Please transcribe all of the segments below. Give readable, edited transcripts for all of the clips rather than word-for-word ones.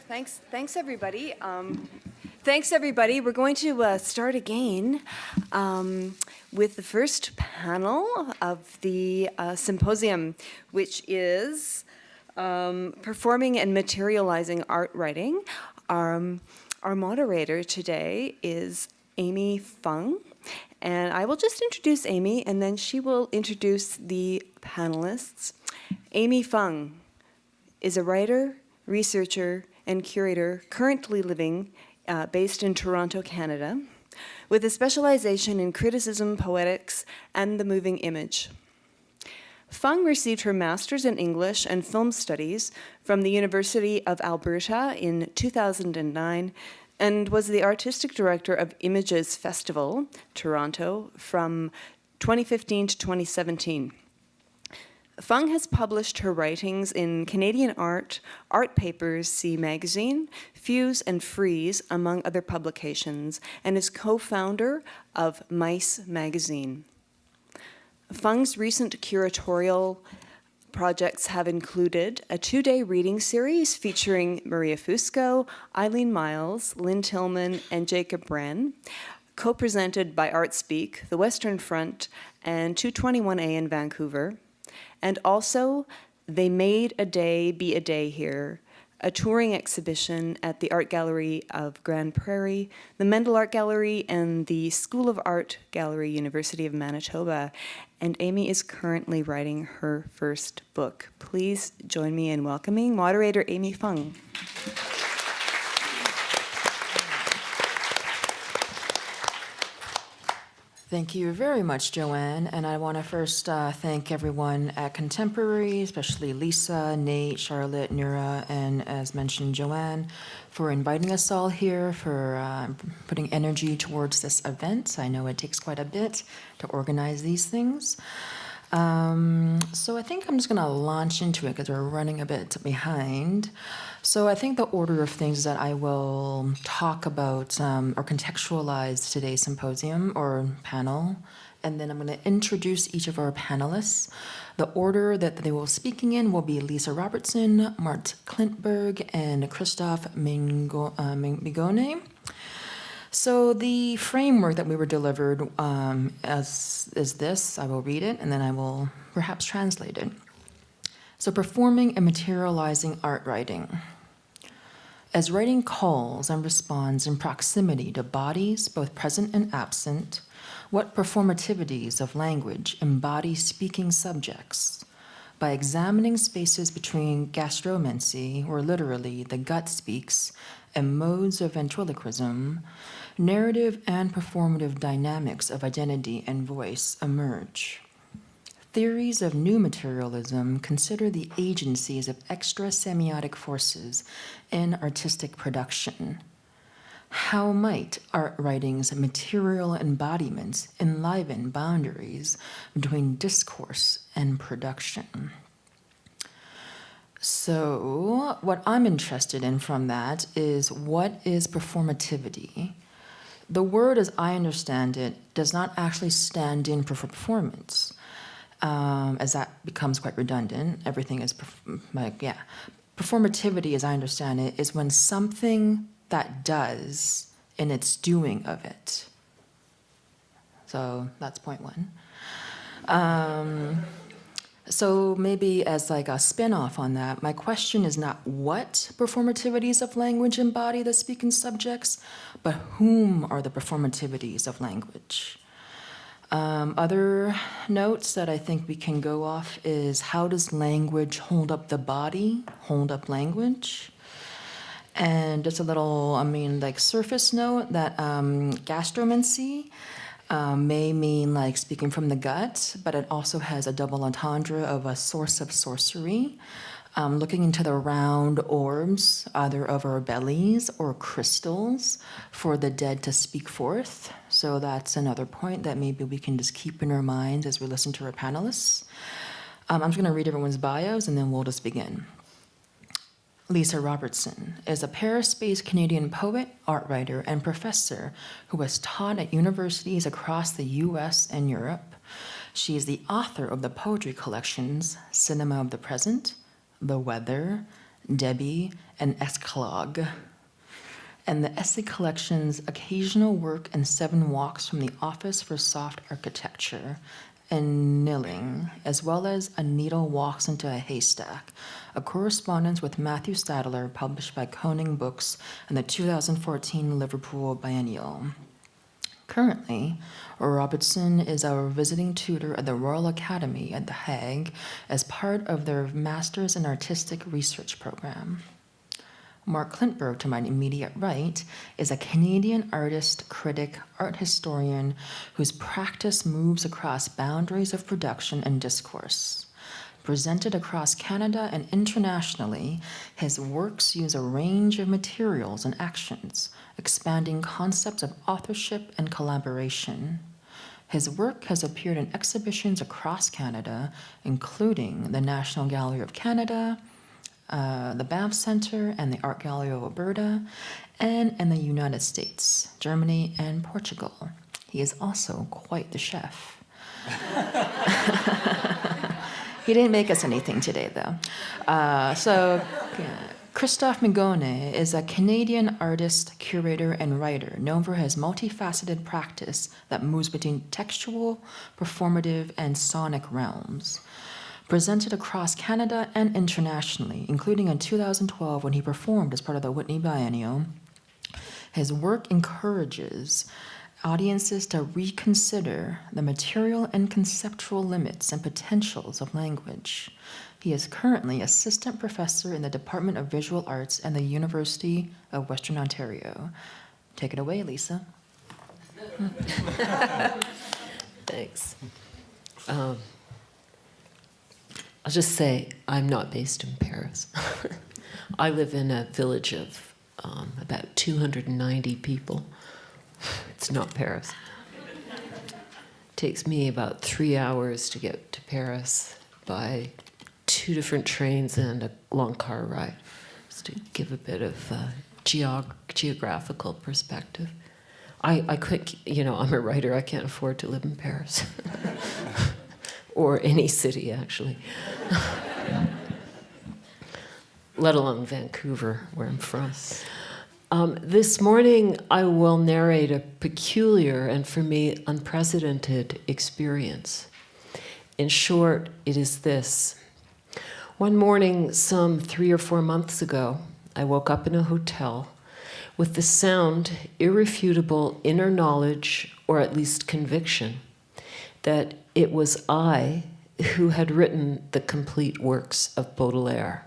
Thanks everybody. Thanks everybody. We're going to start again with the first panel of the symposium, which is performing and materializing art writing. Our moderator today is Amy Fung, and I will just introduce Amy, and then she will introduce the panelists. Amy Fung is a writer, researcher, and curator currently living based in Toronto, Canada, with a specialization in criticism, poetics, and the moving image. Fung received her master's in English and film studies from the University of Alberta in 2009 and was the artistic director of Images Festival, Toronto, from 2015 to 2017. Fung has published her writings in Canadian Art, Art Papers, See Magazine, Fuse and Freeze, among other publications, and is co-founder of Mice Magazine. Fung's recent curatorial projects have included a 2-day reading series featuring Maria Fusco, Eileen Miles, Lynn Tillman, and Jacob Wren, co-presented by ArtSpeak, the Western Front, and 221A in Vancouver. And also, They Made a Day Be a Day Here, a touring exhibition at the Art Gallery of Grand Prairie, the Mendel Art Gallery, and the School of Art Gallery, University of Manitoba. And Amy is currently writing her first book. Please join me in welcoming moderator Amy Fung. Thank you very much, Joanne. And I want to first thank everyone at Contemporary, especially Lisa, Nate, Charlotte, Nura, and as mentioned, Joanne, for inviting us all here, for putting energy towards this event. I know it takes quite a bit to organize these things. So I think I'm just going to launch into it because we're running a bit behind. So I think the order of things is that I will talk about or contextualize today's symposium or panel, and then I'm going to introduce each of our panelists. The order that they will be speaking in will be Lisa Robertson, Mart Clintberg, and Christophe Migone. So the framework that we were delivered is this. I will read it, and then I will perhaps translate it. So performing and materializing art writing. As writing calls and responds in proximity to bodies, both present and absent, what performativities of language embody speaking subjects? By examining spaces between gastromancy, or literally the gut speaks, and modes of ventriloquism, narrative and performative dynamics of identity and voice emerge. Theories of new materialism consider the agencies of extra-semiotic forces in artistic production. How might art writing's material embodiments enliven boundaries between discourse and production? So, what I'm interested in from that is, what is performativity? The word, as I understand it, does not actually stand in for performance. As that becomes quite redundant, everything is Performativity, as I understand it, is when something that does in its doing of it. So that's point one. So maybe as like a spin-off on that, my question is not what performativities of language embody the speaking subjects, but whom are the performativities of language? Other notes that I think we can go off is, how does language hold up the body, hold up language? And just a little, surface note that gastromancy may mean like speaking from the gut, but it also has a double entendre of a source of sorcery, looking into the round orbs, either of our bellies or crystals, for the dead to speak forth. So that's another point that maybe we can just keep in our minds as we listen to our panelists. I'm just going to read everyone's bios, and then we'll just begin. Lisa Robertson is a Paris-based Canadian poet, art writer, and professor who has taught at universities across the US and Europe. She is the author of the poetry collections Cinema of the Present, The Weather, Debbie, and escalogue, and the essay collections Occasional Work and 7 Walks from the Office for Soft Architecture, and Kneeling, as well as A Needle Walks into a Haystack, a correspondence with Matthew Stadler published by Koning Books in the 2014 Liverpool Biennial. Currently, Robertson is our visiting tutor at the Royal Academy at The Hague as part of their Masters in Artistic Research program. Mark Clintberg, to my immediate right, is a Canadian artist, critic, art historian whose practice moves across boundaries of production and discourse. Presented across Canada and internationally, his works use a range of materials and actions, expanding concepts of authorship and collaboration. His work has appeared in exhibitions across Canada, including the National Gallery of Canada, the Banff Centre and the Art Gallery of Alberta, and in the United States, Germany, and Portugal. He is also quite the chef. He didn't make us anything today, though. Christophe Migone is a Canadian artist, curator, and writer known for his multifaceted practice that moves between textual, performative, and sonic realms. Presented across Canada and internationally, including in 2012 when he performed as part of the Whitney Biennial, his work encourages audiences to reconsider the material and conceptual limits and potentials of language. He is currently assistant professor in the Department of Visual Arts at the University of Western Ontario. Take it away, Lisa. Thanks. I'll just say I'm not based in Paris. I live in a village of about 290 people. It's not Paris. It takes me about 3 hours to get to Paris by 2 different trains and a long car ride, just to give a bit of geographical perspective. I could, I'm a writer. I can't afford to live in Paris. Or any city, actually. Let alone Vancouver, where I'm from. This morning, I will narrate a peculiar and, for me, unprecedented experience. In short, it is this. One morning, some 3 or 4 months ago, I woke up in a hotel with the sound, irrefutable inner knowledge, or at least conviction, that it was I who had written the complete works of Baudelaire,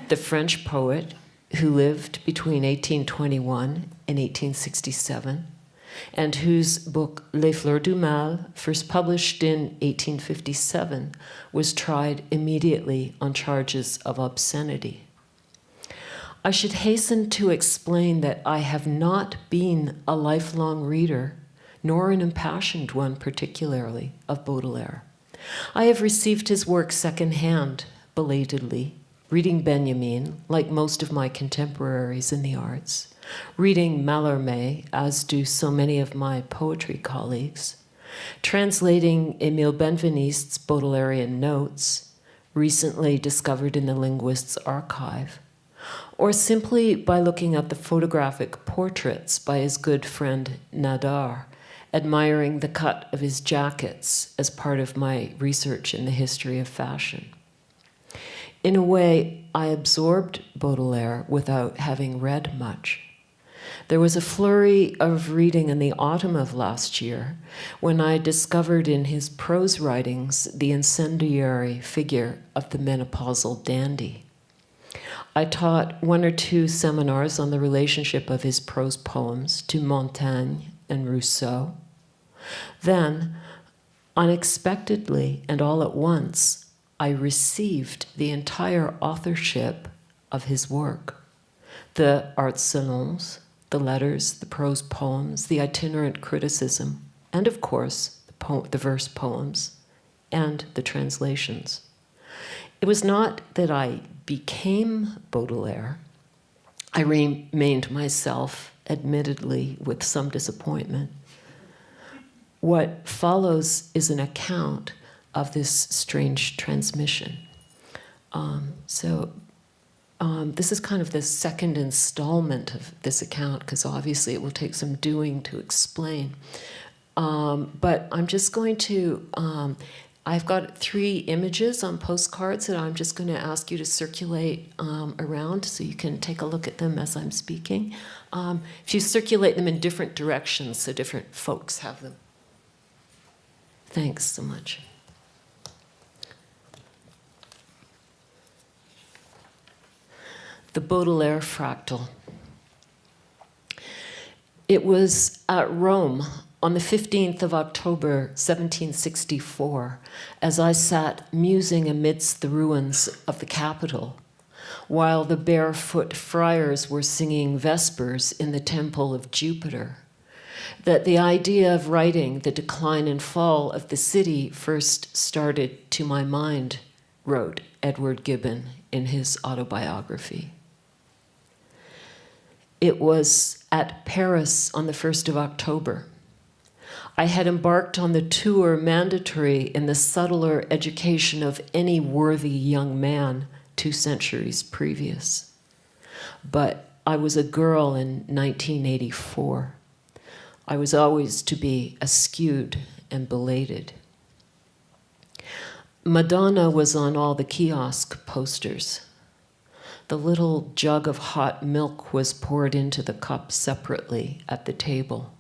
the French poet who lived between 1821 and 1867, and whose book Les Fleurs du Mal, first published in 1857, was tried immediately on charges of obscenity. I should hasten to explain that I have not been a lifelong reader, nor an impassioned one particularly, of Baudelaire. I have received his work secondhand, belatedly, reading Benjamin, like most of my contemporaries in the arts, reading Mallarmé, as do so many of my poetry colleagues, translating Émile Benveniste's Baudelairean notes, recently discovered in the Linguist's Archive, or simply by looking at the photographic portraits by his good friend Nadar, admiring the cut of his jackets as part of my research in the history of fashion. In a way, I absorbed Baudelaire without having read much. There was a flurry of reading in the autumn of last year when I discovered in his prose writings the incendiary figure of the menopausal dandy. I taught 1 or 2 seminars on the relationship of his prose poems to Montaigne and Rousseau. Then, unexpectedly and all at once, I received the entire authorship of his work. The art salons, the letters, the prose poems, the itinerant criticism, and of course, the verse poems, and the translations. It was not that I became Baudelaire. I remained myself, admittedly, with some disappointment. What follows is an account of this strange transmission. So This is kind of the second installment of this account, because obviously it will take some doing to explain. But I'm just going to, I've got 3 images on postcards that I'm just going to ask you to circulate around so you can take a look at them as I'm speaking. If you circulate them in different directions so different folks have them. Thanks so much. The Baudelaire fractal. It was at Rome on the 15th of October, 1764, as I sat musing amidst the ruins of the Capitol, while the barefoot friars were singing vespers in the temple of Jupiter, that the idea of writing the decline and fall of the city first started to my mind, wrote Edward Gibbon in his autobiography. It was at Paris on the 1st of October. I had embarked on the tour mandatory in the subtler education of any worthy young man 2 centuries previous. But I was a girl in 1984. I was always to be eschewed and belated. Madonna was on all the kiosk posters. The little jug of hot milk was poured into the cup separately at the table.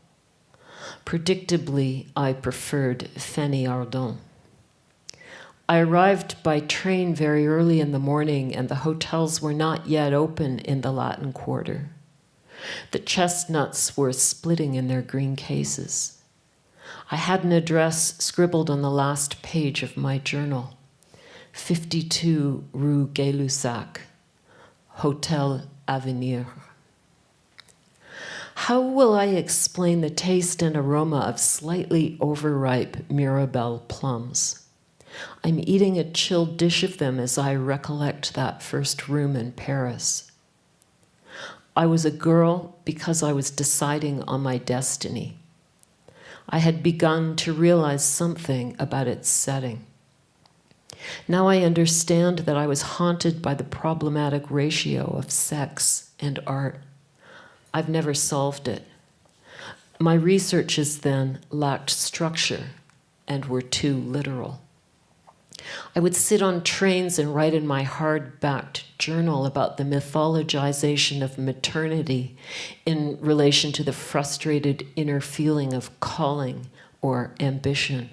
Predictably, I preferred Fanny Ardant. I arrived by train very early in the morning, and the hotels were not yet open in the Latin Quarter. The chestnuts were splitting in their green cases. I had an address scribbled on the last page of my journal, 52 Rue Gay-Lussac, Hotel Avenir. How will I explain the taste and aroma of slightly overripe Mirabelle plums? I'm eating a chilled dish of them as I recollect that first room in Paris. I was a girl because I was deciding on my destiny. I had begun to realize something about its setting. Now I understand that I was haunted by the problematic ratio of sex and art. I've never solved it. My researches then lacked structure and were too literal. I would sit on trains and write in my hard-backed journal about the mythologization of maternity in relation to the frustrated inner feeling of calling or ambition,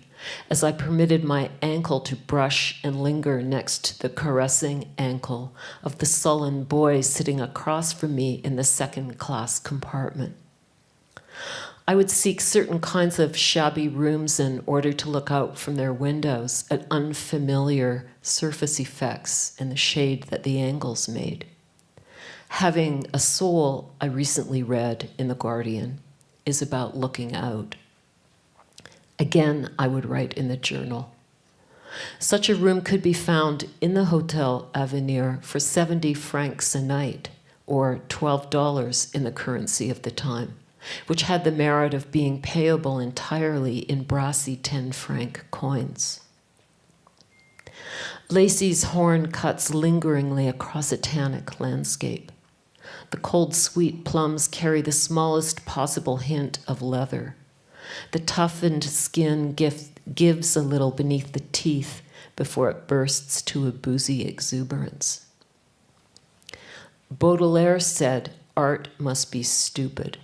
as I permitted my ankle to brush and linger next to the caressing ankle of the sullen boy sitting across from me in the second-class compartment. I would seek certain kinds of shabby rooms in order to look out from their windows at unfamiliar surface effects in the shade that the angles made. Having a soul, I recently read in The Guardian, is about looking out. Again, I would write in the journal. Such a room could be found in the Hotel Avenir for 70 francs a night, or $12 in the currency of the time, which had the merit of being payable entirely in brassy 10-franc coins. Lacey's horn cuts lingeringly across a tannic landscape. The cold, sweet plums carry the smallest possible hint of leather. The toughened skin gives a little beneath the teeth before it bursts to a boozy exuberance. Baudelaire said, "Art must be stupid."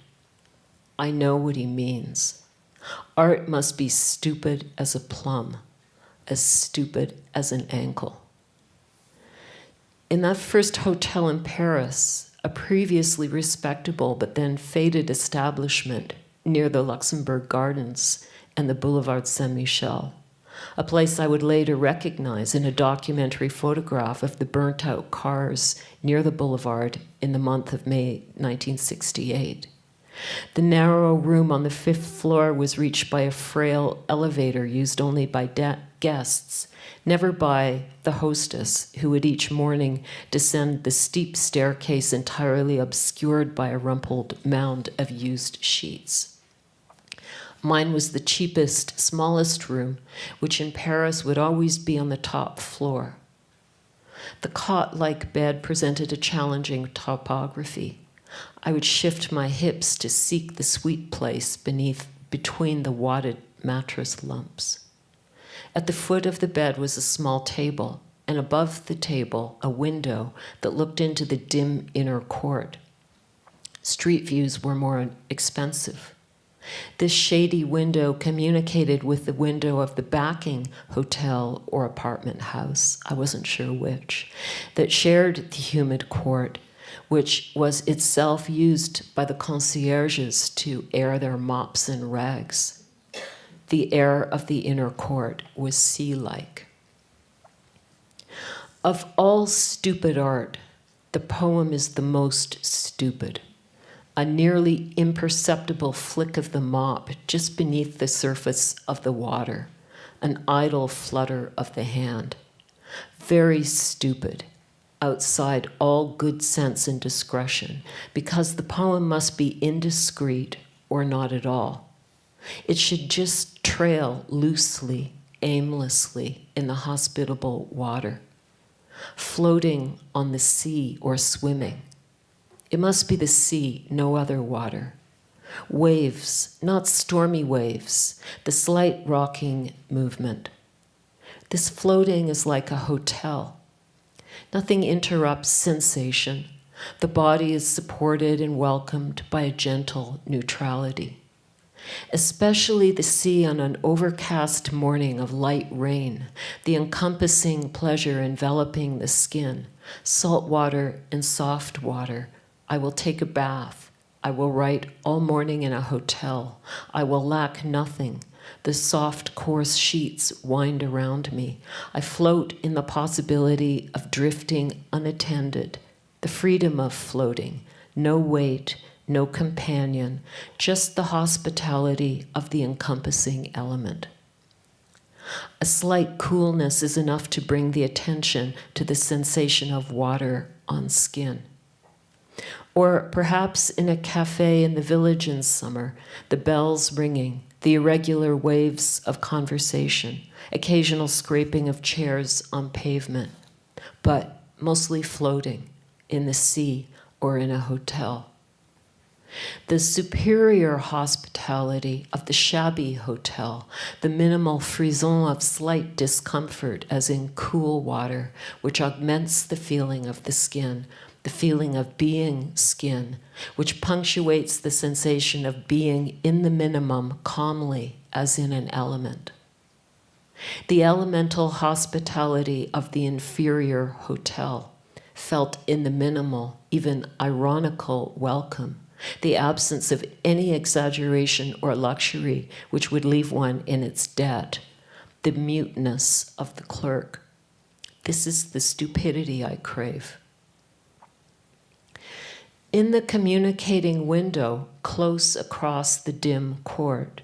I know what he means. Art must be stupid as a plum, as stupid as an ankle. In that first hotel in Paris, a previously respectable but then faded establishment near the Luxembourg Gardens and the Boulevard Saint-Michel, a place I would later recognize in a documentary photograph of the burnt-out cars near the boulevard in the month of May 1968. The narrow room on the 5th floor was reached by a frail elevator used only by guests, never by the hostess, who would each morning descend the steep staircase entirely obscured by a rumpled mound of used sheets. Mine was the cheapest, smallest room, which in Paris would always be on the top floor. The cot-like bed presented a challenging topography. I would shift my hips to seek the sweet place between the wadded mattress lumps. At the foot of the bed was a small table, and above the table, a window that looked into the dim inner court. Street views were more expensive. This shady window communicated with the window of the backing hotel or apartment house, I wasn't sure which, that shared the humid court, which was itself used by the concierges to air their mops and rags. The air of the inner court was sea-like. Of all stupid art, the poem is the most stupid. A nearly imperceptible flick of the mop just beneath the surface of the water, an idle flutter of the hand. Very stupid, outside all good sense and discretion, because the poem must be indiscreet or not at all. It should just trail loosely, aimlessly in the hospitable water, floating on the sea or swimming. It must be the sea, no other water. Waves, not stormy waves, the slight rocking movement. This floating is like a hotel. Nothing interrupts sensation. The body is supported and welcomed by a gentle neutrality. Especially the sea on an overcast morning of light rain, the encompassing pleasure enveloping the skin, salt water and soft water. I will take a bath. I will write all morning in a hotel. I will lack nothing. The soft, coarse sheets wind around me. I float in the possibility of drifting unattended, the freedom of floating, no weight, no companion, just the hospitality of the encompassing element. A slight coolness is enough to bring the attention to the sensation of water on skin. Or perhaps in a cafe in the village in summer, the bells ringing, the irregular waves of conversation, occasional scraping of chairs on pavement, but mostly floating in the sea or in a hotel. The superior hospitality of the shabby hotel, the minimal frisson of slight discomfort as in cool water, which augments the feeling of the skin, the feeling of being skin, which punctuates the sensation of being in the minimum calmly as in an element. The elemental hospitality of the inferior hotel, felt in the minimal, even ironical welcome, the absence of any exaggeration or luxury which would leave one in its debt, the muteness of the clerk. This is the stupidity I crave. In the communicating window, close across the dim court,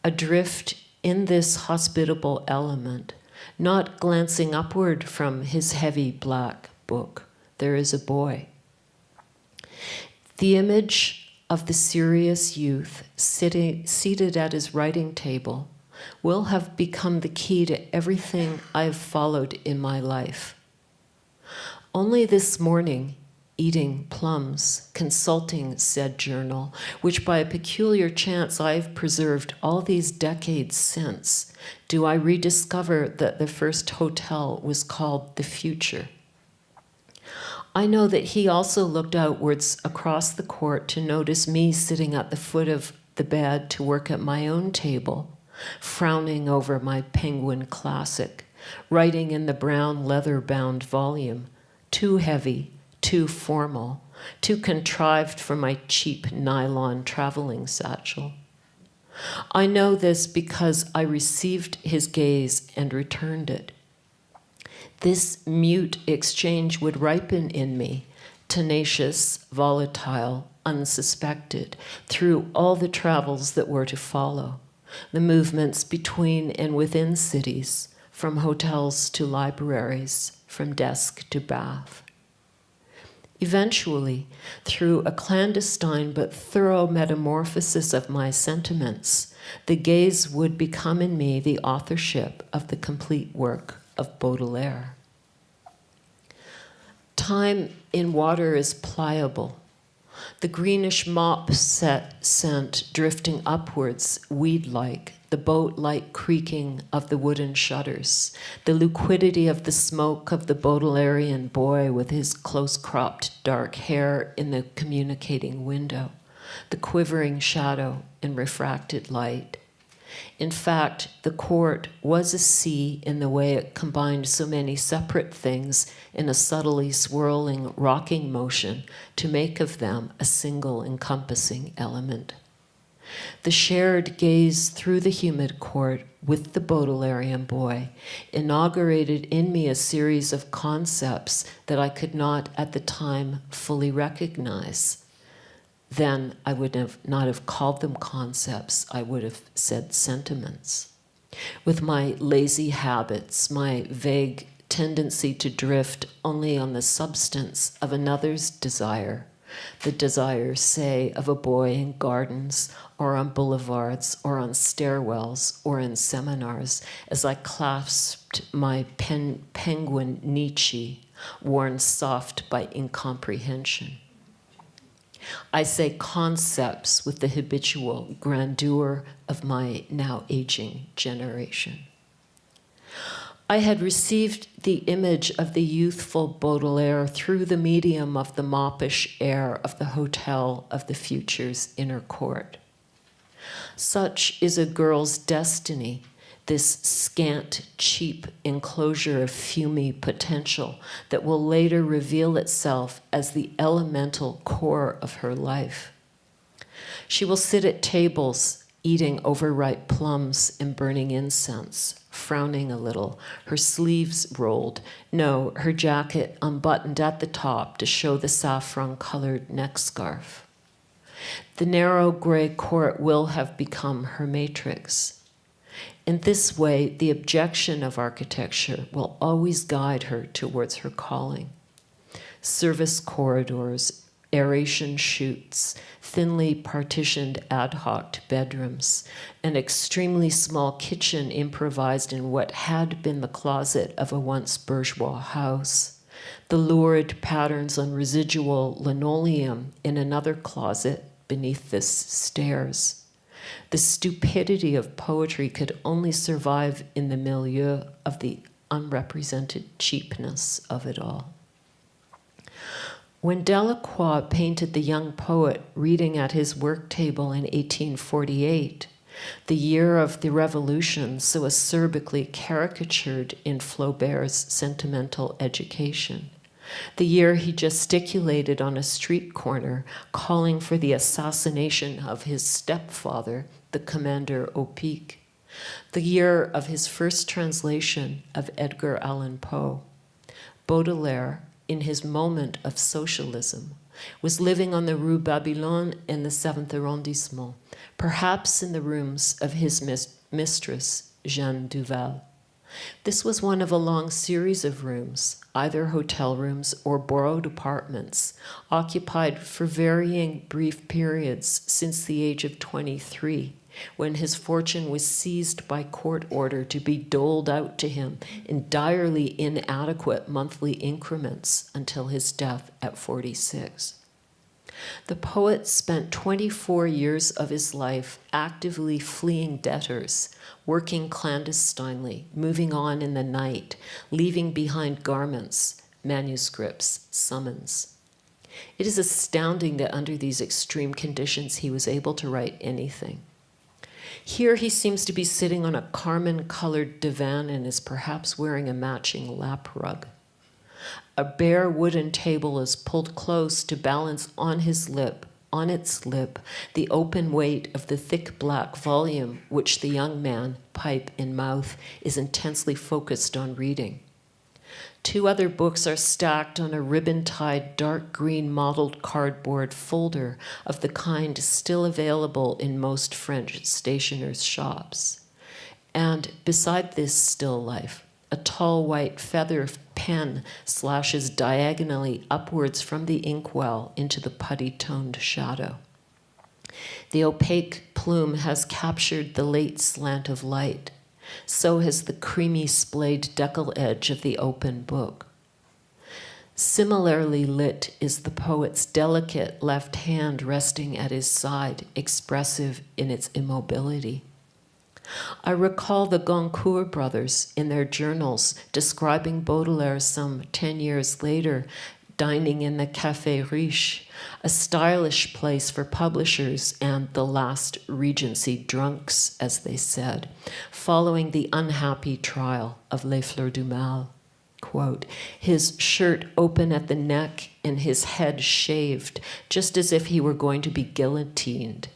adrift in this hospitable element, not glancing upward from his heavy black book, there is a boy. The image of the serious youth seated at his writing table will have become the key to everything I've followed in my life. Only this morning, eating plums, consulting said journal, which by a peculiar chance I've preserved all these decades since, do I rediscover that the first hotel was called The Future. I know that he also looked outwards across the court to notice me sitting at the foot of the bed to work at my own table, frowning over my Penguin Classic, writing in the brown leather-bound volume, too heavy, too formal, too contrived for my cheap nylon traveling satchel. I know this because I received his gaze and returned it. This mute exchange would ripen in me, tenacious, volatile, unsuspected, through all the travels that were to follow, the movements between and within cities, from hotels to libraries, from desk to bath. Eventually, through a clandestine but thorough metamorphosis of my sentiments, the gaze would become in me the authorship of the complete work of Baudelaire. Time in water is pliable. The greenish mop scent drifting upwards, weed-like, the boat-like creaking of the wooden shutters, the liquidity of the smoke of the Baudelairean boy with his close-cropped dark hair in the communicating window, the quivering shadow in refracted light. In fact, the court was a sea in the way it combined so many separate things in a subtly swirling, rocking motion to make of them a single encompassing element. The shared gaze through the humid court with the Baudelairean boy inaugurated in me a series of concepts that I could not at the time fully recognize. Then I would not have called them concepts, I would have said sentiments. With my lazy habits, my vague tendency to drift only on the substance of another's desire, the desire, say, of a boy in gardens, or on boulevards, or on stairwells, or in seminars, as I clasped my penguin Nietzsche, worn soft by incomprehension. I say concepts with the habitual grandeur of my now aging generation. I had received the image of the youthful Baudelaire through the medium of the moppish air of the Hotel of the Future's inner court. Such is a girl's destiny, this scant, cheap enclosure of fumy potential that will later reveal itself as the elemental core of her life. She will sit at tables, eating overripe plums and burning incense, frowning a little, her sleeves rolled, no, her jacket unbuttoned at the top to show the saffron-colored neck scarf. The narrow gray court will have become her matrix. In this way, the objection of architecture will always guide her towards her calling. Service corridors, aeration chutes, thinly partitioned ad hoc bedrooms, an extremely small kitchen improvised in what had been the closet of a once bourgeois house, the lurid patterns on residual linoleum in another closet beneath the stairs. The stupidity of poetry could only survive in the milieu of the unrepresented cheapness of it all. When Delacroix painted the young poet reading at his work table in 1848, the year of the Revolution so acerbically caricatured in Flaubert's Sentimental Education, the year he gesticulated on a street corner, calling for the assassination of his stepfather, the commander au pic, the year of his first translation of Edgar Allan Poe, Baudelaire, in his moment of socialism, was living on the Rue Babylone in the 7th arrondissement, perhaps in the rooms of his mistress, Jeanne Duval. This was one of a long series of rooms, either hotel rooms or borrowed apartments, occupied for varying brief periods since the age of 23, when his fortune was seized by court order to be doled out to him in direly inadequate monthly increments until his death at 46. The poet spent 24 years of his life actively fleeing debtors, working clandestinely, moving on in the night, leaving behind garments, manuscripts, summons. It is astounding that under these extreme conditions he was able to write anything. Here he seems to be sitting on a carmine-colored divan and is perhaps wearing a matching lap rug. A bare wooden table is pulled close to balance on its lip, the open weight of the thick black volume which the young man, pipe in mouth, is intensely focused on reading. 2 other books are stacked on a ribbon-tied dark green mottled cardboard folder of the kind still available in most French stationers' shops. And beside this still life, a tall white feather pen slashes diagonally upwards from the inkwell into the putty-toned shadow. The opaque plume has captured the late slant of light. So has the creamy splayed decal edge of the open book. Similarly lit is the poet's delicate left hand resting at his side, expressive in its immobility. I recall the Goncourt brothers in their journals describing Baudelaire some 10 years later dining in the Café Riche, a stylish place for publishers and the last Regency drunks, as they said, following the unhappy trial of Les Fleurs du Mal. Quote, his shirt open at the neck and his head shaved, just as if he were going to be guillotined.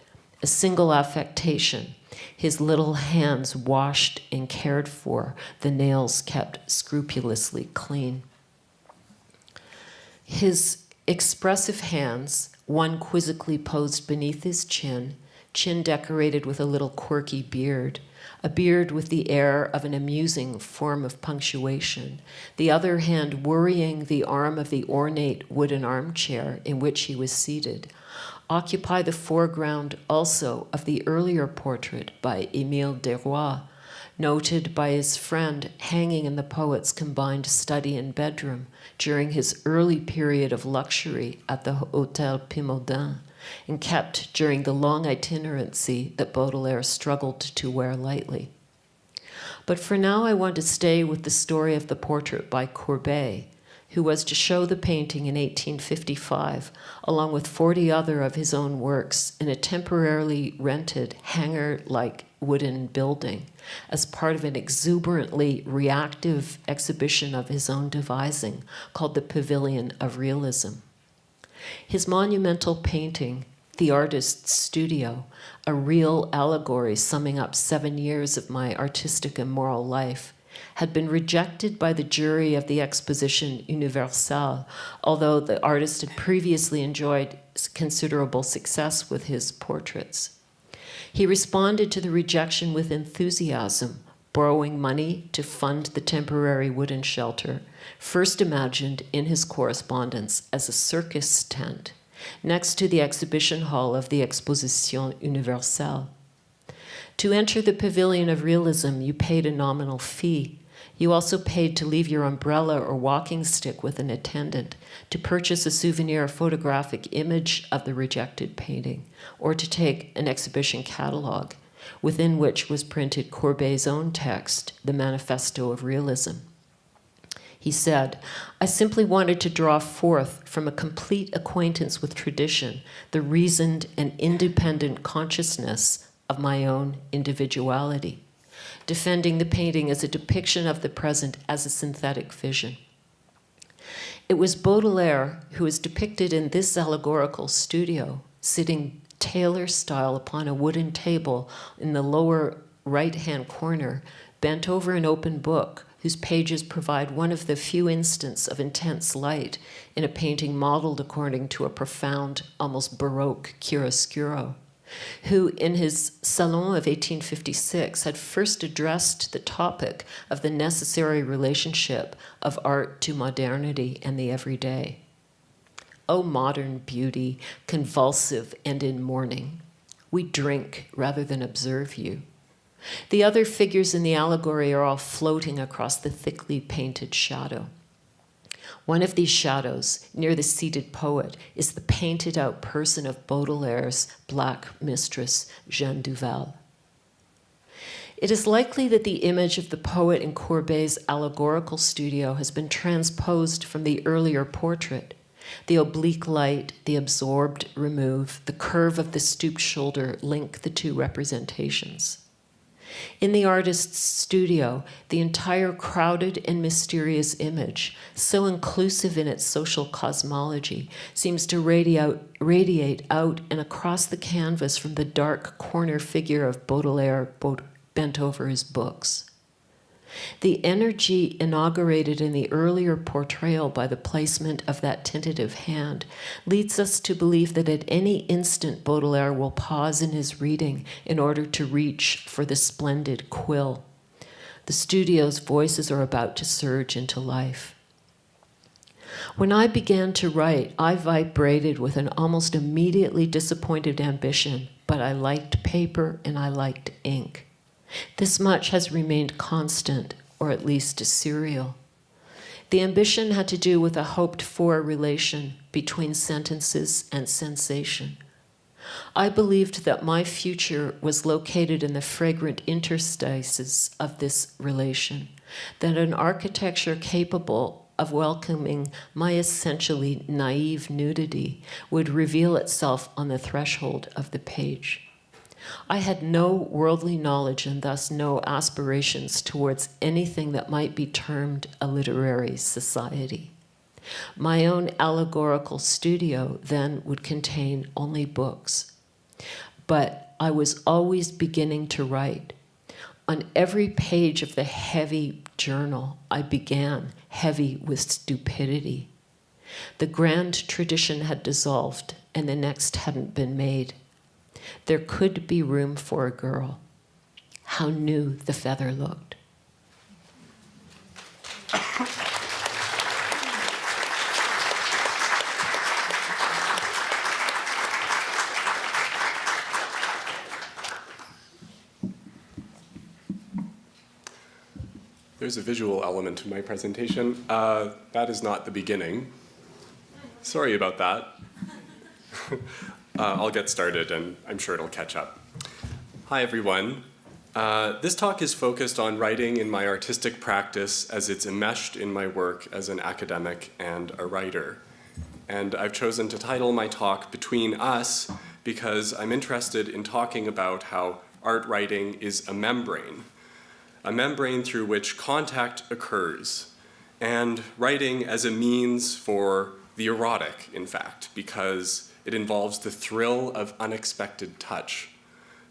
A single affectation, his little hands washed and cared for, the nails kept scrupulously clean. His expressive hands, one quizzically posed beneath his chin decorated with a little quirky beard, a beard with the air of an amusing form of punctuation, the other hand worrying the arm of the ornate wooden armchair in which he was seated, occupy the foreground also of the earlier portrait by Émile Desrois, noted by his friend hanging in the poet's combined study and bedroom during his early period of luxury at the Hôtel Pimodin, and kept during the long itinerancy that Baudelaire struggled to wear lightly. But for now I want to stay with the story of the portrait by Courbet, who was to show the painting in 1855, along with 40 other of his own works, in a temporarily rented hangar-like wooden building as part of an exuberantly reactive exhibition of his own devising called the Pavilion of Realism. His monumental painting, The Artist's Studio, a real allegory summing up 7 years of my artistic and moral life, had been rejected by the jury of the Exposition Universelle, although the artist had previously enjoyed considerable success with his portraits. He responded to the rejection with enthusiasm, borrowing money to fund the temporary wooden shelter, first imagined in his correspondence as a circus tent, next to the exhibition hall of the Exposition Universelle. To enter the Pavilion of Realism, you paid a nominal fee. You also paid to leave your umbrella or walking stick with an attendant, to purchase a souvenir photographic image of the rejected painting, or to take an exhibition catalog, within which was printed Courbet's own text, the Manifesto of Realism. He said, I simply wanted to draw forth from a complete acquaintance with tradition the reasoned and independent consciousness of my own individuality, defending the painting as a depiction of the present as a synthetic vision. It was Baudelaire who is depicted in this allegorical studio, sitting tailor-style upon a wooden table in the lower right-hand corner, bent over an open book whose pages provide one of the few instants of intense light in a painting modeled according to a profound, almost Baroque chiaroscuro, who in his Salon of 1856 had first addressed the topic of the necessary relationship of art to modernity and the everyday. O modern beauty, convulsive and in mourning, we drink rather than observe you. The other figures in the allegory are all floating across the thickly painted shadow. One of these shadows, near the seated poet, is the painted-out person of Baudelaire's black mistress, Jeanne Duval. It is likely that the image of the poet in Courbet's allegorical studio has been transposed from the earlier portrait. The oblique light, the absorbed remove, the curve of the stooped shoulder link the two representations. In the artist's studio, the entire crowded and mysterious image, so inclusive in its social cosmology, seems to radiate out and across the canvas from the dark corner figure of Baudelaire bent over his books. The energy inaugurated in the earlier portrayal by the placement of that tentative hand leads us to believe that at any instant Baudelaire will pause in his reading in order to reach for the splendid quill. The studio's voices are about to surge into life. When I began to write, I vibrated with an almost immediately disappointed ambition, but I liked paper and I liked ink. This much has remained constant, or at least serial. The ambition had to do with a hoped-for relation between sentences and sensation. I believed that my future was located in the fragrant interstices of this relation, that an architecture capable of welcoming my essentially naive nudity would reveal itself on the threshold of the page. I had no worldly knowledge and thus no aspirations towards anything that might be termed a literary society. My own allegorical studio then would contain only books. But I was always beginning to write. On every page of the heavy journal, I began heavy with stupidity. The grand tradition had dissolved, and the next hadn't been made. There could be room for a girl. How new the feather looked. There's a visual element to my presentation. That is not the beginning. Sorry about that. I'll get started, and I'm sure it'll catch up. Hi, everyone. This talk is focused on writing in my artistic practice as it's enmeshed in my work as an academic and a writer. And I've chosen to title my talk Between Us because I'm interested in talking about how art writing is a membrane through which contact occurs, and writing as a means for the erotic, in fact, because it involves the thrill of unexpected touch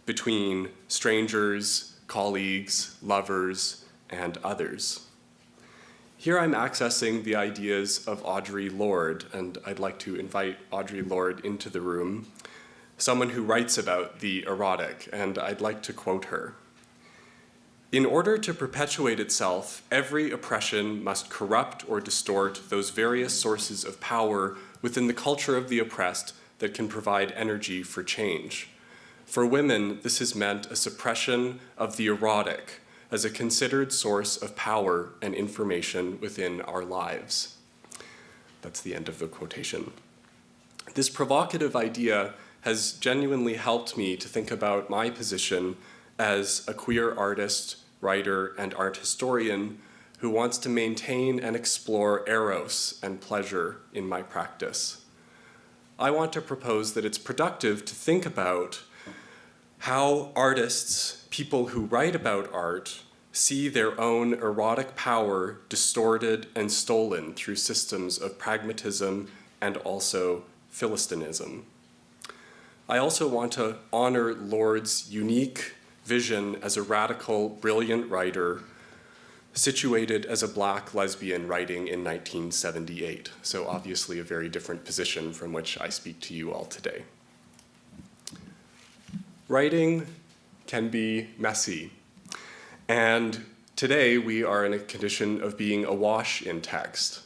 between strangers, colleagues, lovers, and others. Here I'm accessing the ideas of Audre Lorde, and I'd like to invite Audre Lorde into the room, someone who writes about the erotic, and I'd like to quote her. In order to perpetuate itself, every oppression must corrupt or distort those various sources of power within the culture of the oppressed that can provide energy for change. For women, this has meant a suppression of the erotic as a considered source of power and information within our lives. That's the end of the quotation. This provocative idea has genuinely helped me to think about my position as a queer artist, writer, and art historian who wants to maintain and explore eros and pleasure in my practice. I want to propose that it's productive to think about how artists, people who write about art, see their own erotic power distorted and stolen through systems of pragmatism and also Philistinism. I also want to honor Lorde's unique vision as a radical, brilliant writer situated as a Black lesbian writing in 1978. So obviously a very different position from which I speak to you all today. Writing can be messy. And today we are in a condition of being awash in text.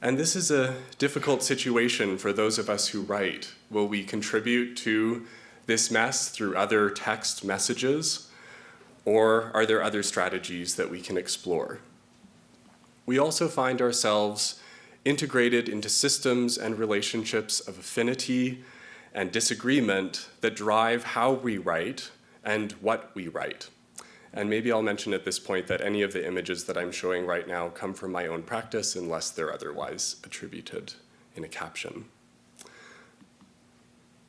And this is a difficult situation for those of us who write. Will we contribute to this mess through other text messages, or are there other strategies that we can explore? We also find ourselves integrated into systems and relationships of affinity and disagreement that drive how we write and what we write. And maybe I'll mention at this point that any of the images that I'm showing right now come from my own practice unless they're otherwise attributed in a caption.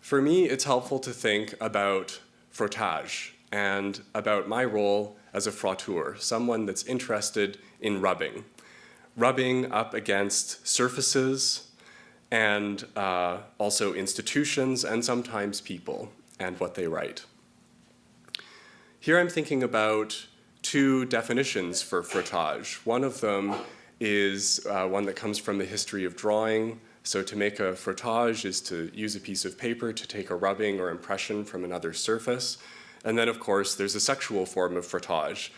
For me, it's helpful to think about frottage and about my role as a frotteur, someone that's interested in rubbing up against surfaces and also institutions and sometimes people and what they write. Here I'm thinking about two definitions for frottage. One of them is one that comes from the history of drawing. So to make a frottage is to use a piece of paper to take a rubbing or impression from another surface. And then, of course, there's a sexual form of frottage,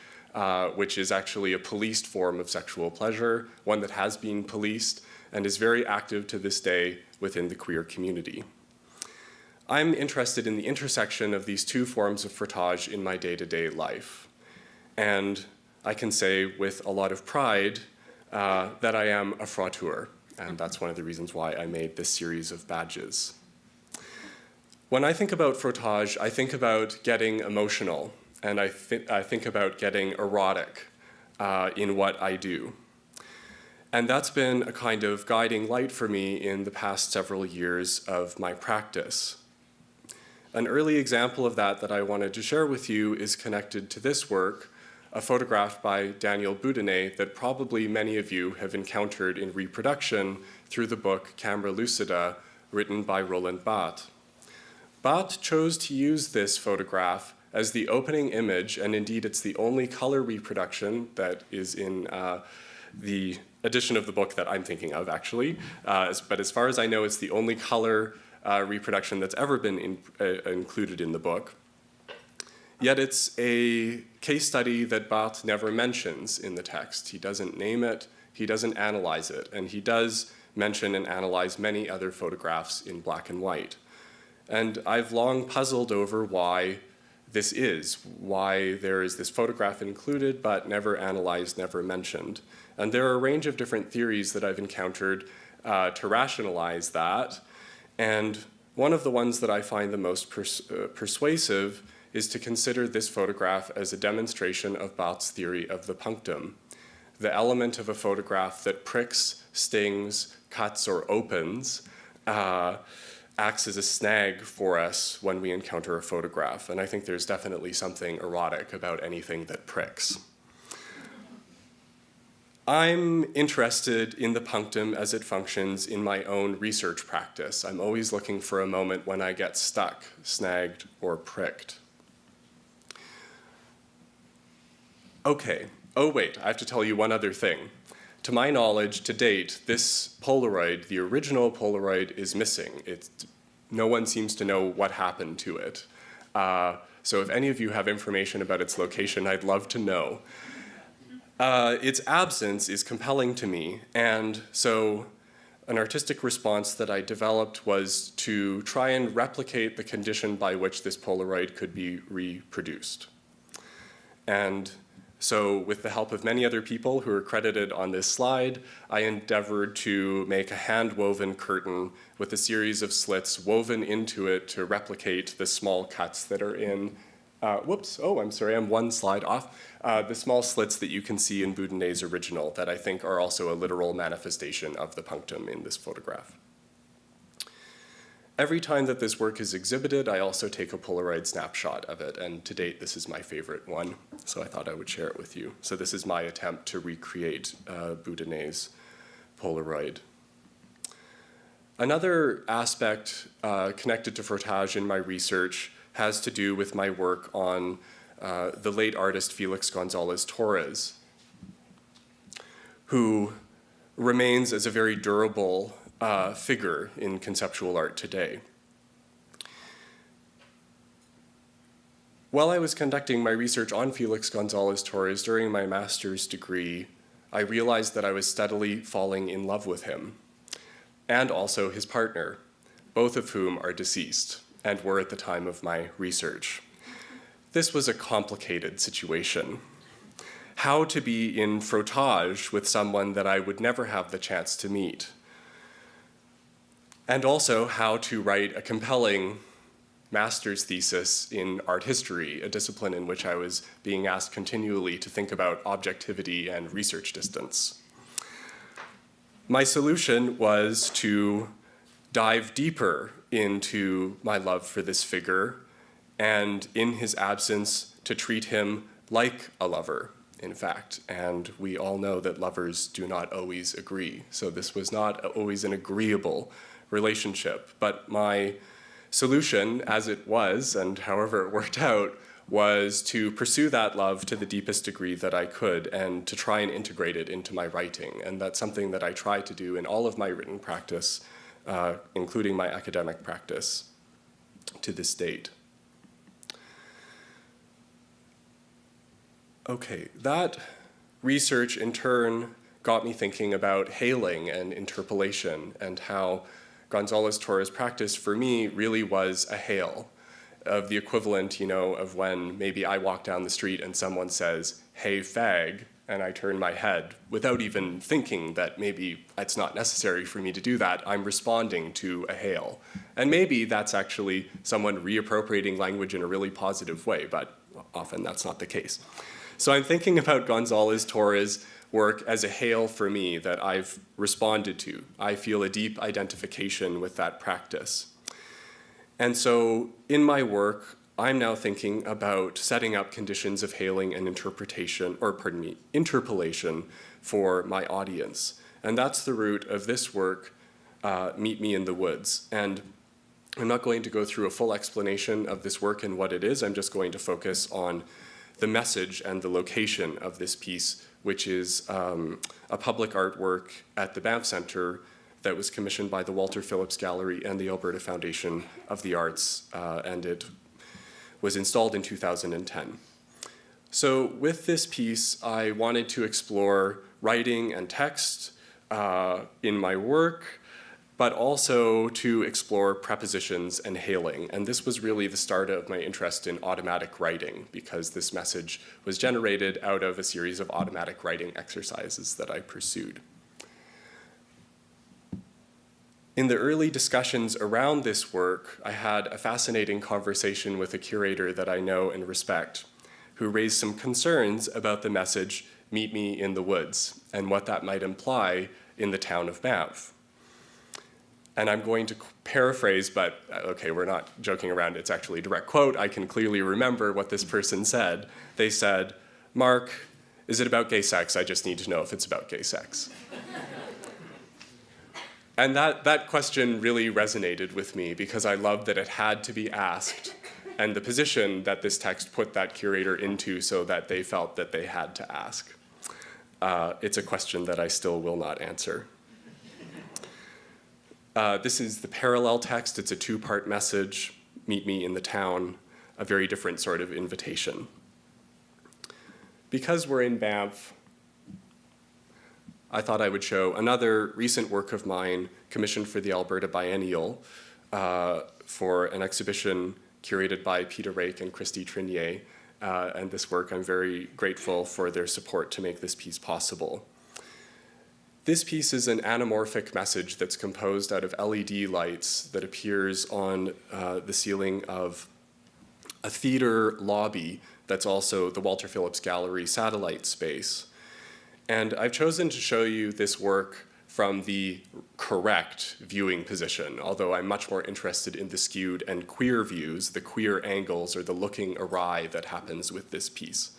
which is actually a policed form of sexual pleasure, one that has been policed and is very active to this day within the queer community. I'm interested in the intersection of these two forms of frottage in my day-to-day life. And I can say with a lot of pride that I am a frotteur, and that's one of the reasons why I made this series of badges. When I think about frottage, I think about getting emotional, and I think about getting erotic in what I do. And that's been a kind of guiding light for me in the past several years of my practice. An early example of that I wanted to share with you is connected to this work, a photograph by Daniel Boudinot that probably many of you have encountered in reproduction through the book Camera Lucida, written by Roland Barthes. Barthes chose to use this photograph as the opening image, and indeed it's the only color reproduction that is in the edition of the book that I'm thinking of, actually. But as far as I know, it's the only color reproduction that's ever been included in the book. Yet it's a case study that Barthes never mentions in the text. He doesn't name it, he doesn't analyze it, and he does mention and analyze many other photographs in black and white. And I've long puzzled over why this is, why there is this photograph included but never analyzed, never mentioned. And there are a range of different theories that I've encountered to rationalize that. And one of the ones that I find the most persuasive is to consider this photograph as a demonstration of Barthes' theory of the punctum, the element of a photograph that pricks, stings, cuts, or opens, acts as a snag for us when we encounter a photograph. And I think there's definitely something erotic about anything that pricks. I'm interested in the punctum as it functions in my own research practice. I'm always looking for a moment when I get stuck, snagged, or pricked. Okay, oh wait, I have to tell you one other thing. To my knowledge, to date, this Polaroid, the original Polaroid, is missing. No one seems to know what happened to it. So if any of you have information about its location, I'd love to know. Its absence is compelling to me, and so an artistic response that I developed was to try and replicate the condition by which this Polaroid could be reproduced. And so with the help of many other people who are credited on this slide, I endeavored to make a hand-woven curtain with a series of slits woven into it to replicate the small cuts that are in, I'm one slide off. The small slits that you can see in Boudinot's original that I think are also a literal manifestation of the punctum in this photograph. Every time that this work is exhibited, I also take a Polaroid snapshot of it, and to date, this is my favorite one, so I thought I would share it with you. So this is my attempt to recreate Boudinot's Polaroid. Another aspect connected to frottage in my research has to do with my work on the late artist Felix Gonzalez-Torres, who remains as a very durable figure in conceptual art today. While I was conducting my research on Felix Gonzalez-Torres during my master's degree, I realized that I was steadily falling in love with him, and also his partner, both of whom are deceased and were at the time of my research. This was a complicated situation. How to be in frottage with someone that I would never have the chance to meet, and also how to write a compelling master's thesis in art history, a discipline in which I was being asked continually to think about objectivity and research distance. My solution was to dive deeper into my love for this figure, and in his absence, to treat him like a lover, in fact. And we all know that lovers do not always agree, so this was not always an agreeable relationship. But my solution, as it was, and however it worked out, was to pursue that love to the deepest degree that I could and to try and integrate it into my writing. And that's something that I try to do in all of my written practice, including my academic practice to this date. Okay, that research in turn got me thinking about hailing and interpolation and how Gonzalez-Torres' practice for me really was a hail of the equivalent, of when maybe I walk down the street and someone says, "Hey, fag," and I turn my head without even thinking that maybe it's not necessary for me to do that. I'm responding to a hail. And maybe that's actually someone reappropriating language in a really positive way, but often that's not the case. So I'm thinking about Gonzalez-Torres' work as a hail for me that I've responded to. I feel a deep identification with that practice. And so in my work, I'm now thinking about setting up conditions of hailing and interpretation, or pardon me, interpolation for my audience. And that's the root of this work, Meet Me in the Woods. And I'm not going to go through a full explanation of this work and what it is. I'm just going to focus on the message and the location of this piece, which is a public artwork at the Banff Centre that was commissioned by the Walter Phillips Gallery and the Alberta Foundation of the Arts, and it was installed in 2010. So with this piece, I wanted to explore writing and text in my work, but also to explore prepositions and hailing. And this was really the start of my interest in automatic writing, because this message was generated out of a series of automatic writing exercises that I pursued. In the early discussions around this work, I had a fascinating conversation with a curator that I know and respect, who raised some concerns about the message, "Meet me in the woods," and what that might imply in the town of Banff. And I'm going to paraphrase, but okay, we're not joking around, it's actually a direct quote. I can clearly remember what this person said. They said, "Mark, is it about gay sex? I just need to know if it's about gay sex." And that question really resonated with me, because I loved that it had to be asked, and the position that this text put that curator into so that they felt that they had to ask. It's a question that I still will not answer. This is the parallel text. It's a two-part message, "Meet me in the town," a very different sort of invitation. Because we're in Banff, I thought I would show another recent work of mine commissioned for the Alberta Biennial for an exhibition curated by Peter Rake and Christy Trinier. And this work, I'm very grateful for their support to make this piece possible. This piece is an anamorphic message that's composed out of LED lights that appears on the ceiling of a theater lobby that's also the Walter Phillips Gallery satellite space. And I've chosen to show you this work from the correct viewing position, although I'm much more interested in the skewed and queer views, the queer angles, or the looking awry that happens with this piece.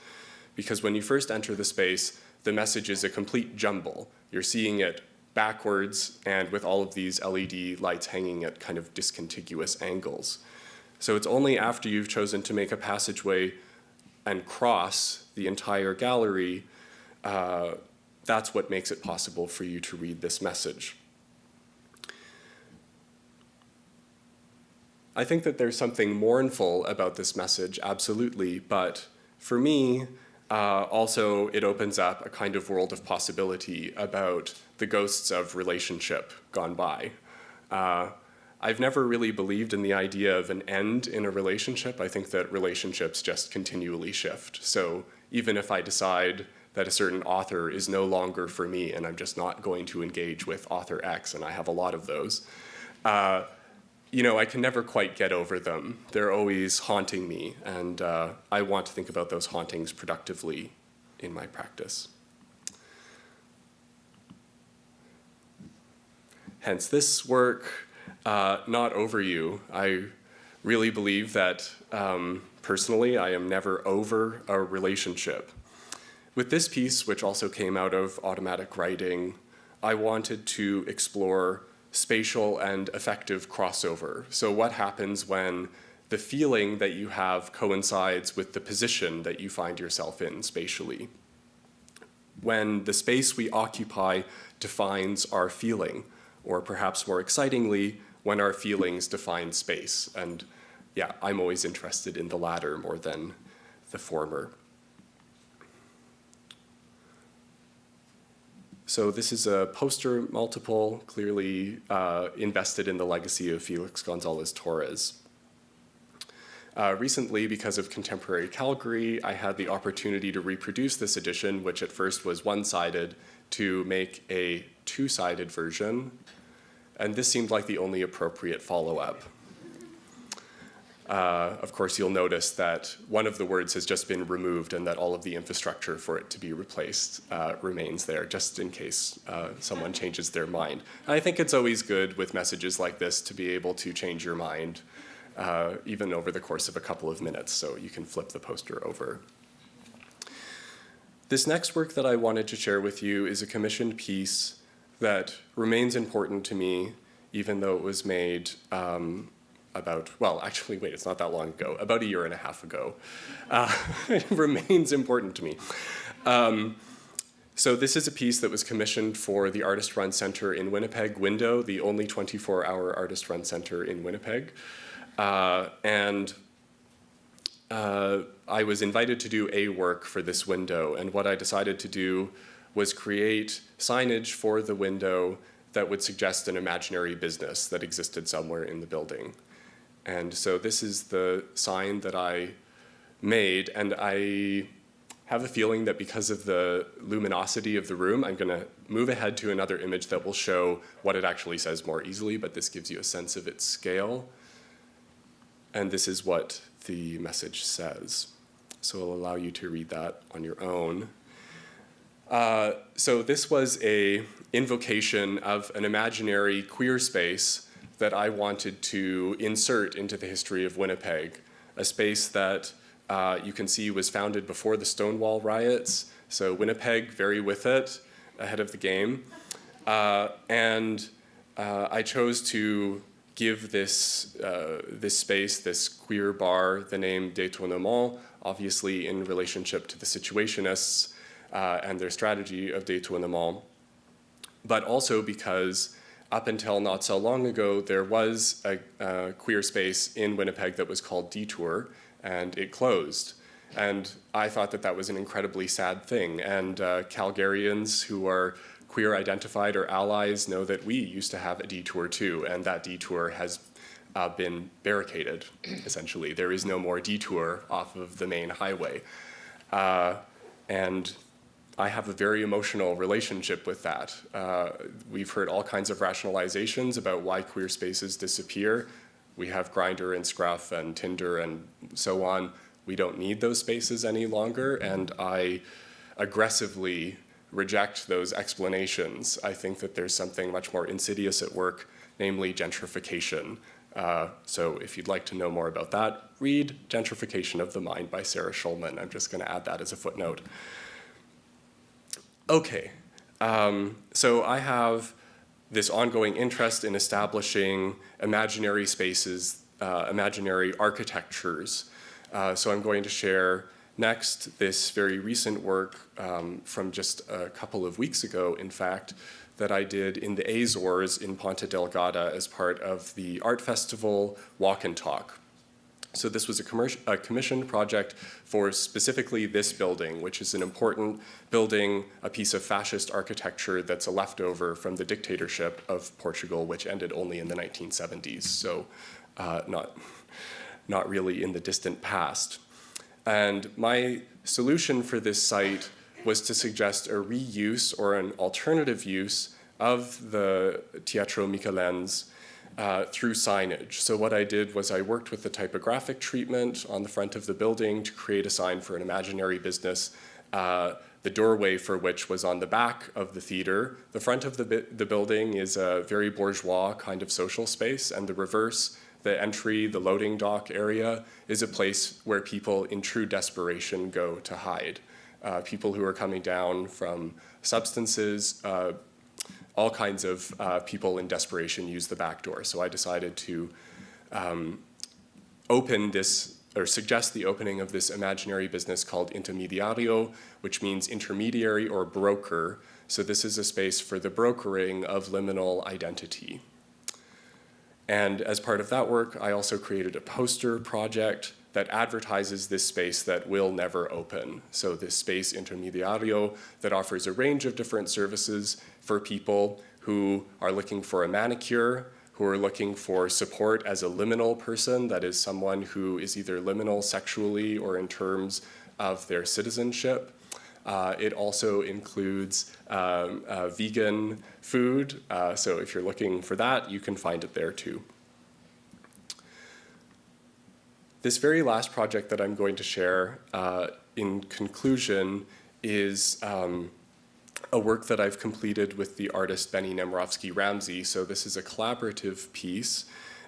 Because when you first enter the space, the message is a complete jumble. You're seeing it backwards and with all of these LED lights hanging at kind of discontiguous angles. So it's only after you've chosen to make a passageway and cross the entire gallery that's what makes it possible for you to read this message. I think that there's something mournful about this message, absolutely, but for me, also it opens up a kind of world of possibility about the ghosts of relationship gone by. I've never really believed in the idea of an end in a relationship. I think that relationships just continually shift. So even if I decide that a certain author is no longer for me and I'm just not going to engage with author X, and I have a lot of those, I can never quite get over them. They're always haunting me, and I want to think about those hauntings productively in my practice. Hence this work, Not Over You. I really believe that personally I am never over a relationship. With this piece, which also came out of automatic writing, I wanted to explore spatial and affective crossover. So what happens when the feeling that you have coincides with the position that you find yourself in spatially? When the space we occupy defines our feeling, or perhaps more excitingly, when our feelings define space. And yeah, I'm always interested in the latter more than the former. So this is a poster multiple, clearly invested in the legacy of Felix Gonzalez-Torres. Recently, because of contemporary Calgary, I had the opportunity to reproduce this edition, which at first was one-sided, to make a two-sided version, and this seemed like the only appropriate follow-up. Of course, you'll notice that one of the words has just been removed and that all of the infrastructure for it to be replaced remains there, just in case someone changes their mind. And I think it's always good with messages like this to be able to change your mind, even over the course of a couple of minutes, so you can flip the poster over. This next work that I wanted to share with you is a commissioned piece that remains important to me, even though it was made it's not that long ago, about 1.5 years ago. It remains important to me. So this is a piece that was commissioned for the Artist-Run Center in Winnipeg, Window, the only 24-hour Artist-Run Center in Winnipeg. I was invited to do a work for this window, and what I decided to do was create signage for the window that would suggest an imaginary business that existed somewhere in the building. And so this is the sign that I made, and I have a feeling that because of the luminosity of the room, I'm going to move ahead to another image that will show what it actually says more easily, but this gives you a sense of its scale. And this is what the message says. So I'll allow you to read that on your own. So this was an invocation of an imaginary queer space that I wanted to insert into the history of Winnipeg, a space that you can see was founded before the Stonewall riots, so Winnipeg very with it, ahead of the game. And I chose to give this space, this queer bar, the name Détournement, obviously in relationship to the Situationists and their strategy of détournement, but also because up until not so long ago, there was a queer space in Winnipeg that was called Detour, and it closed. And I thought that that was an incredibly sad thing. And Calgarians who are queer identified or allies know that we used to have a detour too, and that detour has been barricaded, essentially. There is no more detour off of the main highway. And I have a very emotional relationship with that. We've heard all kinds of rationalizations about why queer spaces disappear. We have Grindr and Scruff and Tinder and so on. We don't need those spaces any longer, and I aggressively reject those explanations. I think that there's something much more insidious at work, namely gentrification. So if you'd like to know more about that, read Gentrification of the Mind by Sarah Schulman. I'm just going to add that as a footnote. Okay, so I have this ongoing interest in establishing imaginary spaces, imaginary architectures. So I'm going to share next this very recent work from just a couple of weeks ago, in fact, that I did in the Azores in Ponta Delgada as part of the art festival Walk and Talk. So this was a commissioned project for specifically this building, which is an important building, a piece of fascist architecture that's a leftover from the dictatorship of Portugal, which ended only in the 1970s, so not really in the distant past. And my solution for this site was to suggest a reuse or an alternative use of the Teatro Michelen's through signage. So what I did was I worked with the typographic treatment on the front of the building to create a sign for an imaginary business, the doorway for which was on the back of the theater. The front of the building is a very bourgeois kind of social space, and the reverse, the entry, the loading dock area, is a place where people in true desperation go to hide. People who are coming down from substances, all kinds of people in desperation use the back door. So I decided to open this, or suggest the opening of this imaginary business called intermediario, which means intermediary or broker. So this is a space for the brokering of liminal identity. And as part of that work, I also created a poster project that advertises this space that will never open. So this space intermediario that offers a range of different services for people who are looking for a manicure, who are looking for support as a liminal person, that is someone who is either liminal sexually or in terms of their citizenship. It also includes vegan food, so if you're looking for that, you can find it there too. This very last project that I'm going to share in conclusion is a work that I've completed with the artist Benny Nemrovsky-Ramsey. So this is a collaborative piece,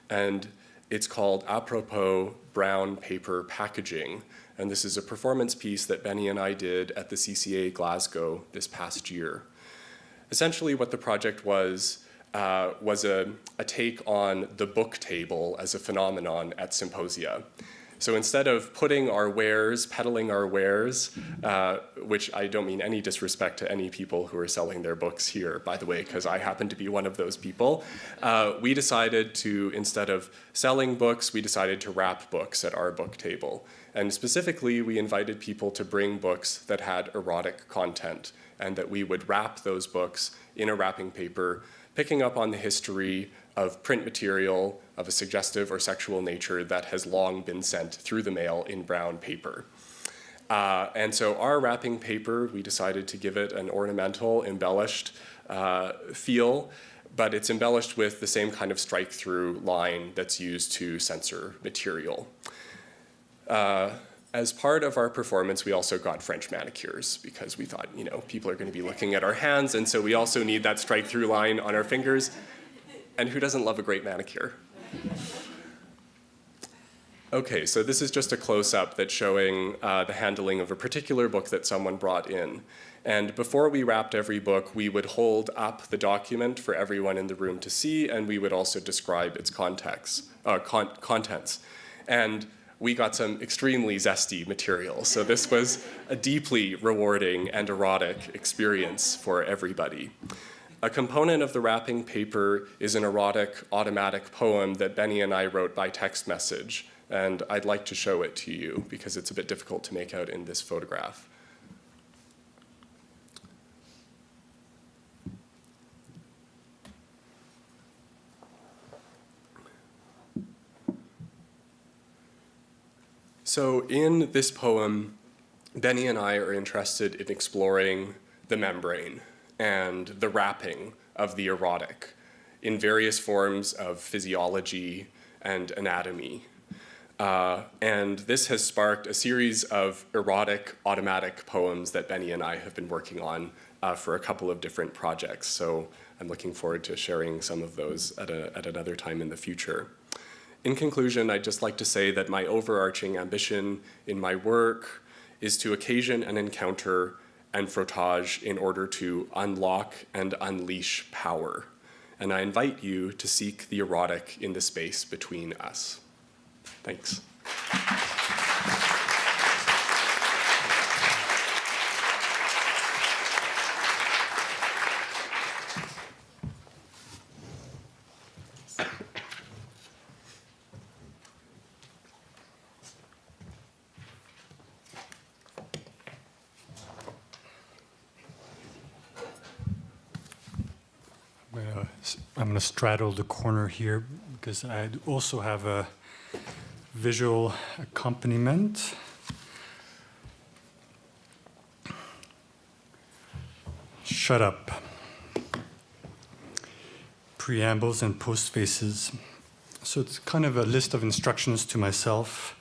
and it's called Apropos Brown Paper Packaging. And this is a performance piece that Benny and I did at the CCA Glasgow this past year. Essentially what the project was a take on the book table as a phenomenon at symposia. So instead of putting our wares, peddling our wares, which I don't mean any disrespect to any people who are selling their books here, by the way, because I happen to be one of those people, we decided to, instead of selling books, we decided to wrap books at our book table. And specifically, we invited people to bring books that had erotic content, and that we would wrap those books in a wrapping paper, picking up on the history of print material of a suggestive or sexual nature that has long been sent through the mail in brown paper. And so our wrapping paper, we decided to give it an ornamental, embellished feel, but it's embellished with the same kind of strike-through line that's used to censor material. As part of our performance, we also got French manicures because we thought, you know, people are going to be looking at our hands, and so we also need that strike-through line on our fingers. And who doesn't love a great manicure? Okay, so this is just a close-up that's showing the handling of a particular book that someone brought in. And before we wrapped every book, we would hold up the document for everyone in the room to see, and we would also describe its contents. And we got some extremely zesty material. So this was a deeply rewarding and erotic experience for everybody. A component of the wrapping paper is an erotic automatic poem that Benny and I wrote by text message. And I'd like to show it to you because it's a bit difficult to make out in this photograph. So in this poem, Benny and I are interested in exploring the membrane and the wrapping of the erotic in various forms of physiology and anatomy. And this has sparked a series of erotic automatic poems that Benny and I have been working on for a couple of different projects. So I'm looking forward to sharing some of those at another time in the future. In conclusion, I'd just like to say that my overarching ambition in my work is to occasion an encounter and frottage in order to unlock and unleash power. And I invite you to seek the erotic in the space between us. Thanks. I'm going to straddle the corner here because I also have a visual accompaniment. Shut up. Preambles and postfaces. So it's kind of a list of instructions to myself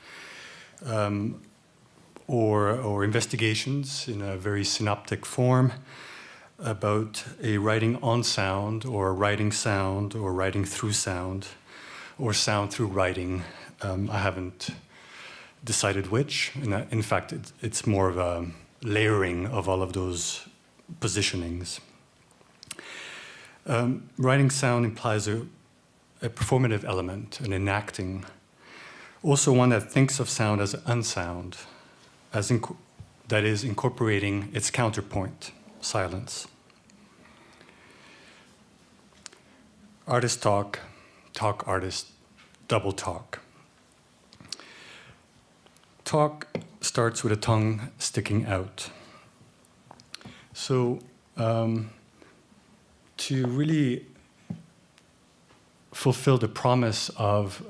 or investigations in a very synoptic form about a writing on sound or writing sound or writing through sound or sound through writing. I haven't decided which. In fact, it's more of a layering of all of those positionings. Writing sound implies a performative element, an enacting. Also one that thinks of sound as unsound, that is incorporating its counterpoint, silence. Artist talk, talk artist, double talk. Talk starts with a tongue sticking out. So to really fulfill the promise of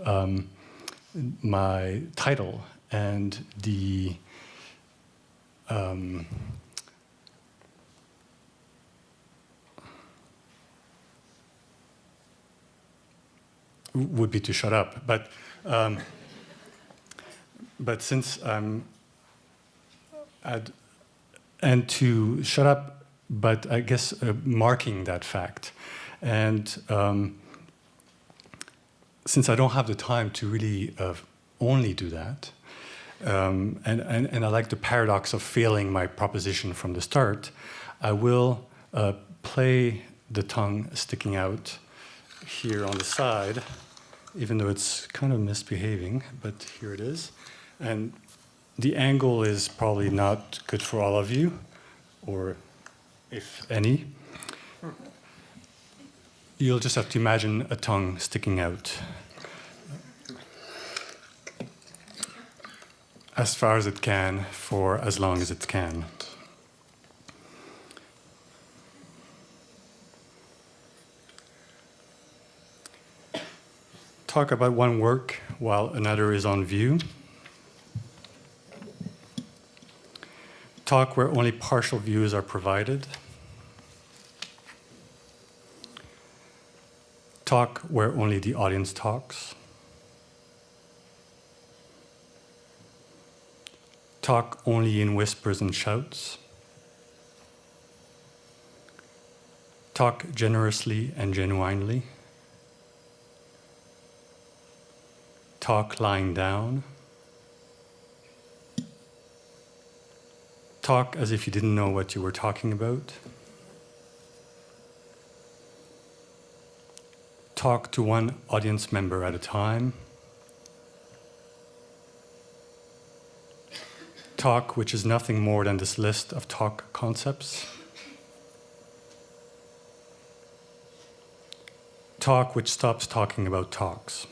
my title and the would be to shut up, but since I'm and to shut up, but I guess marking that fact, and since I don't have the time to really only do that, and I like the paradox of failing my proposition from the start, I will play the tongue sticking out here on the side, even though it's kind of misbehaving, but here it is. And the angle is probably not good for all of you, or if any. You'll just have to imagine a tongue sticking out as far as it can for as long as it can. Talk about one work while another is on view. Talk where only partial views are provided. Talk where only the audience talks. Talk only in whispers and shouts. Talk generously and genuinely. Talk lying down. Talk as if you didn't know what you were talking about. Talk to one audience member at a time. Talk, which is nothing more than this list of talk concepts. Talk which stops talking about talks.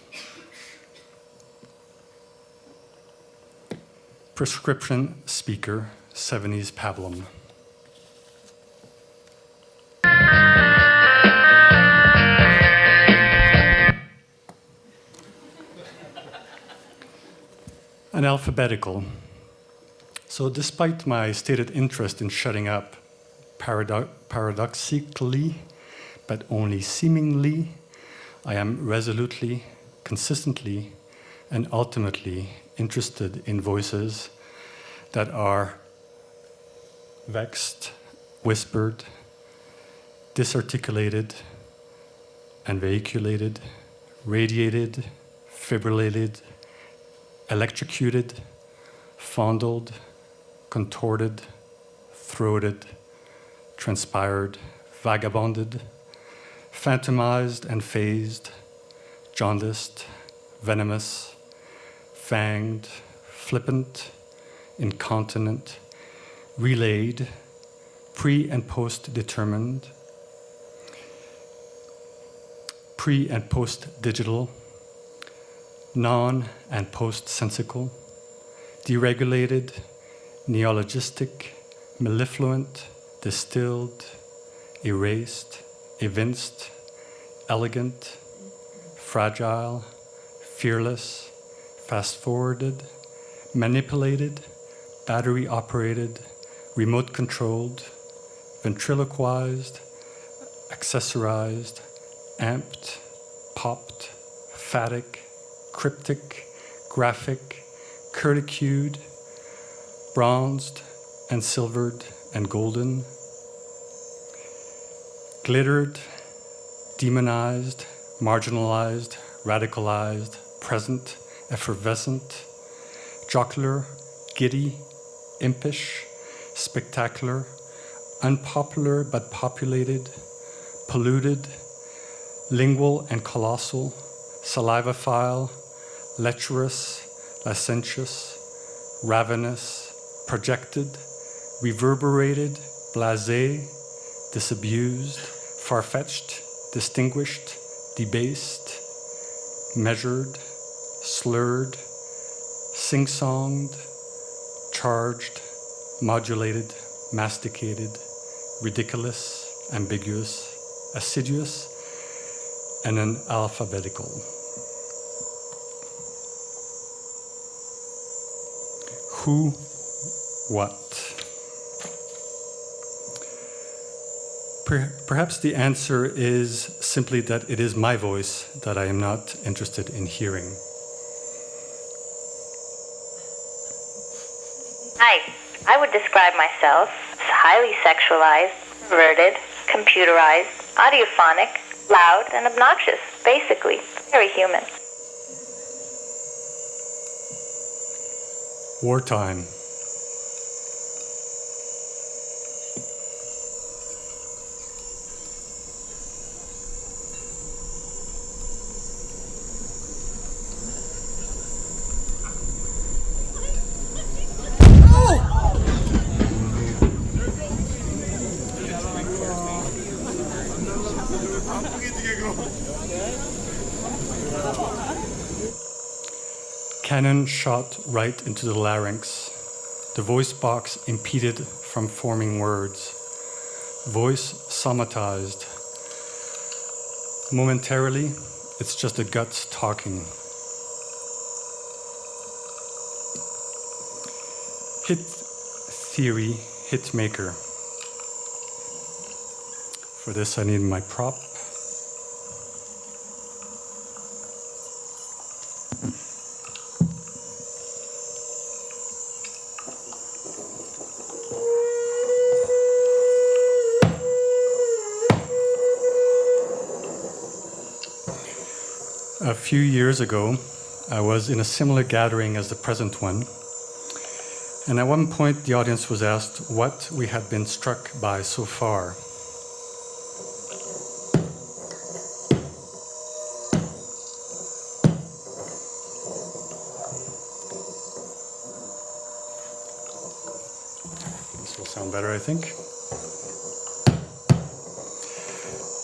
Prescription speaker, 70s pablum. An alphabetical. So despite my stated interest in shutting up, paradoxically, but only seemingly, I am resolutely, consistently, and ultimately interested in voices that are vexed, whispered, disarticulated, and vehiculated, radiated, fibrillated, electrocuted, fondled, contorted, throated, transpired, vagabonded, phantomized and phased, jaundiced, venomous, fanged, flippant, incontinent, relayed, pre- and post-determined, pre- and post-digital, non- and post-sensical, deregulated, neologistic, mellifluent, distilled, erased, evinced, elegant, fragile, fearless, fast-forwarded, manipulated, battery-operated, remote-controlled, ventriloquized, accessorized, amped, popped, phatic, cryptic, graphic, curlicued, bronzed and silvered and golden, glittered, demonized, marginalized, radicalized, present, effervescent, jocular, giddy, impish, spectacular, unpopular but populated, polluted, lingual and colossal, salivaphile, lecherous, licentious, ravenous, projected, reverberated, blasé, disabused, far-fetched, distinguished, debased, measured, slurred, sing-songed, charged, modulated, masticated, ridiculous, ambiguous, assiduous, and an alphabetical. Who, what? Perhaps the answer is simply that it is my voice that I am not interested in hearing. Hi, I would describe myself as highly sexualized, perverted, computerized, audiophonic, loud, and obnoxious. Basically, very human. Wartime. Cannon shot right into the larynx. The voice box impeded from forming words. Voice somatized. Momentarily, it's just the guts talking. Hit theory, hit maker. For this, I need my prop. A few years ago, I was in a similar gathering as the present one, and at one point the audience was asked what we had been struck by so far. This will sound better, I think.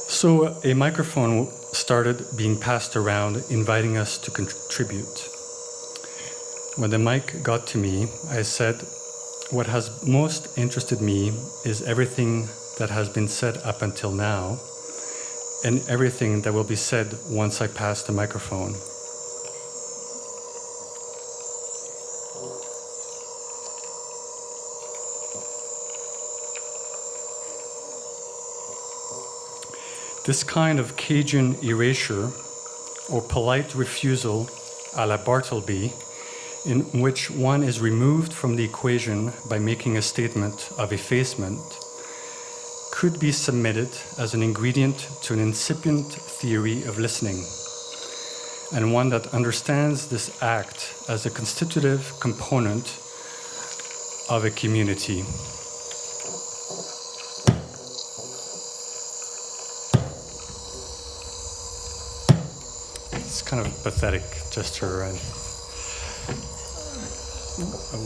So a microphone started being passed around, inviting us to contribute. When the mic got to me, I said, what has most interested me is everything that has been said up until now, and everything that will be said once I pass the microphone. This kind of Cajun erasure, or polite refusal à la Bartleby, in which one is removed from the equation by making a statement of effacement, could be submitted as an ingredient to an incipient theory of listening, and one that understands this act as a constitutive component of a community. It's kind of a pathetic gesture, and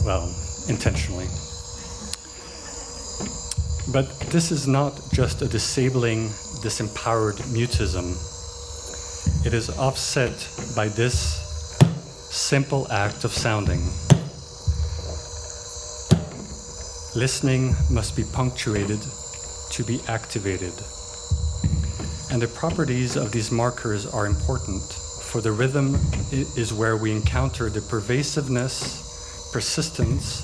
well, intentionally. But this is not just a disabling, disempowered mutism. It is offset by this simple act of sounding. Listening must be punctuated to be activated. And the properties of these markers are important, for the rhythm is where we encounter the pervasiveness, persistence,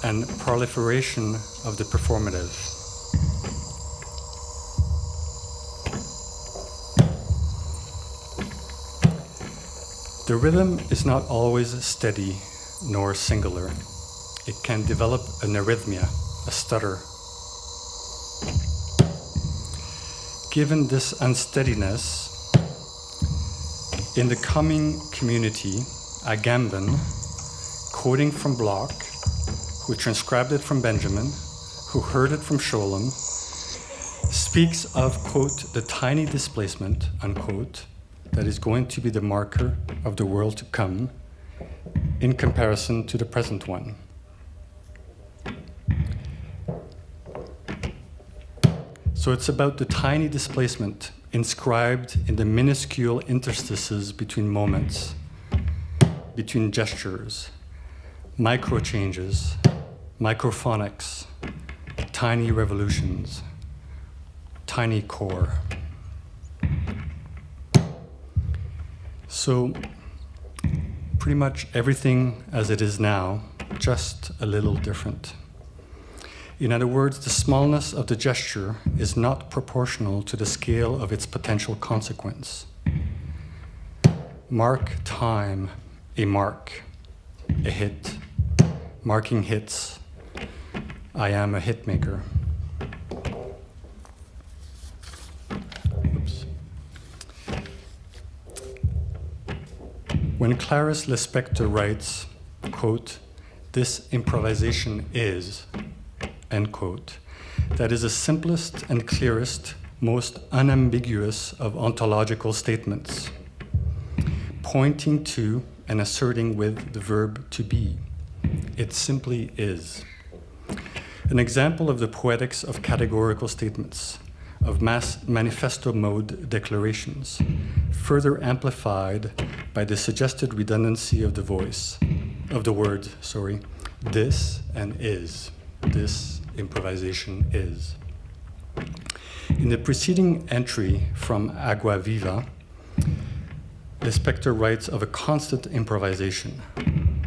and proliferation of the performative. The rhythm is not always steady nor singular. It can develop an arrhythmia, a stutter. Given this unsteadiness, in the coming community, Agamben, quoting from Bloch, who transcribed it from Benjamin, who heard it from Scholem, speaks of, quote, the tiny displacement, unquote, that is going to be the marker of the world to come in comparison to the present one. So it's about the tiny displacement inscribed in the minuscule interstices between moments, between gestures, micro changes, microphonics, tiny revolutions, tiny core. So, pretty much everything as it is now, just a little different. In other words, the smallness of the gesture is not proportional to the scale of its potential consequence. Mark time, a mark, a hit, marking hits. I am a hit maker. Oops. When Clarice Lispector writes, quote, "This improvisation is," end quote, that is the simplest and clearest, most unambiguous of ontological statements, pointing to and asserting with the verb to be. It simply is. An example of the poetics of categorical statements, of manifesto mode declarations, further amplified by the suggested redundancy of the voice, of the word, this and is. This improvisation is. In the preceding entry from Agua Viva, Lispector writes of a constant improvisation,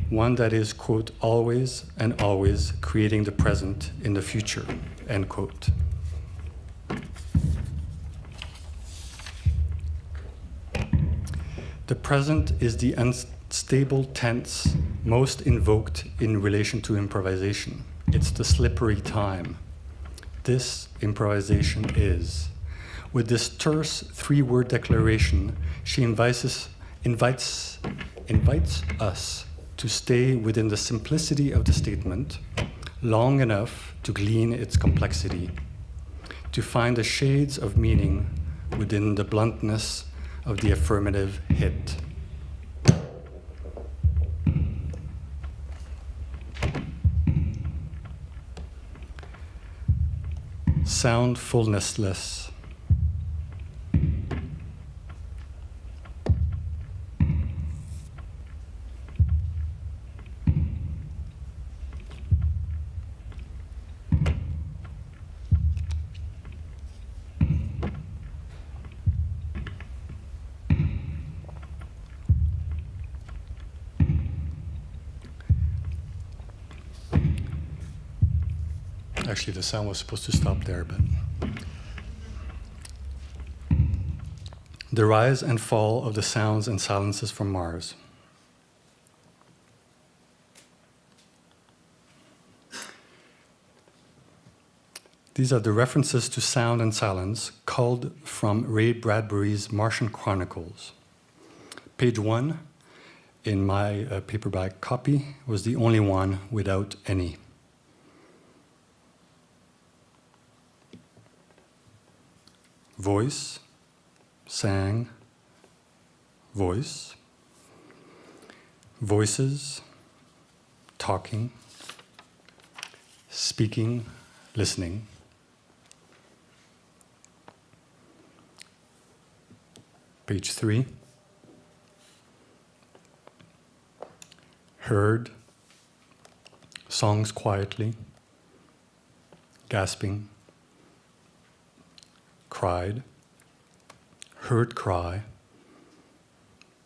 one that is, quote, always and always creating the present in the future, end quote. The present is the unstable tense most invoked in relation to improvisation. It's the slippery time. This improvisation is. With this terse three-word declaration, she invites us to stay within the simplicity of the statement long enough to glean its complexity, to find the shades of meaning within the bluntness of the affirmative hit. Soundfulnessless. Actually, the sound was supposed to stop there, but... The rise and fall of the sounds and silences from Mars. These are the references to sound and silence culled from Ray Bradbury's Martian Chronicles. Page 1 in my paperback copy was the only one without any. Voice, sang, voice, voices, talking, speaking, listening. Page 3. Heard, songs quietly, gasping, cried, heard cry,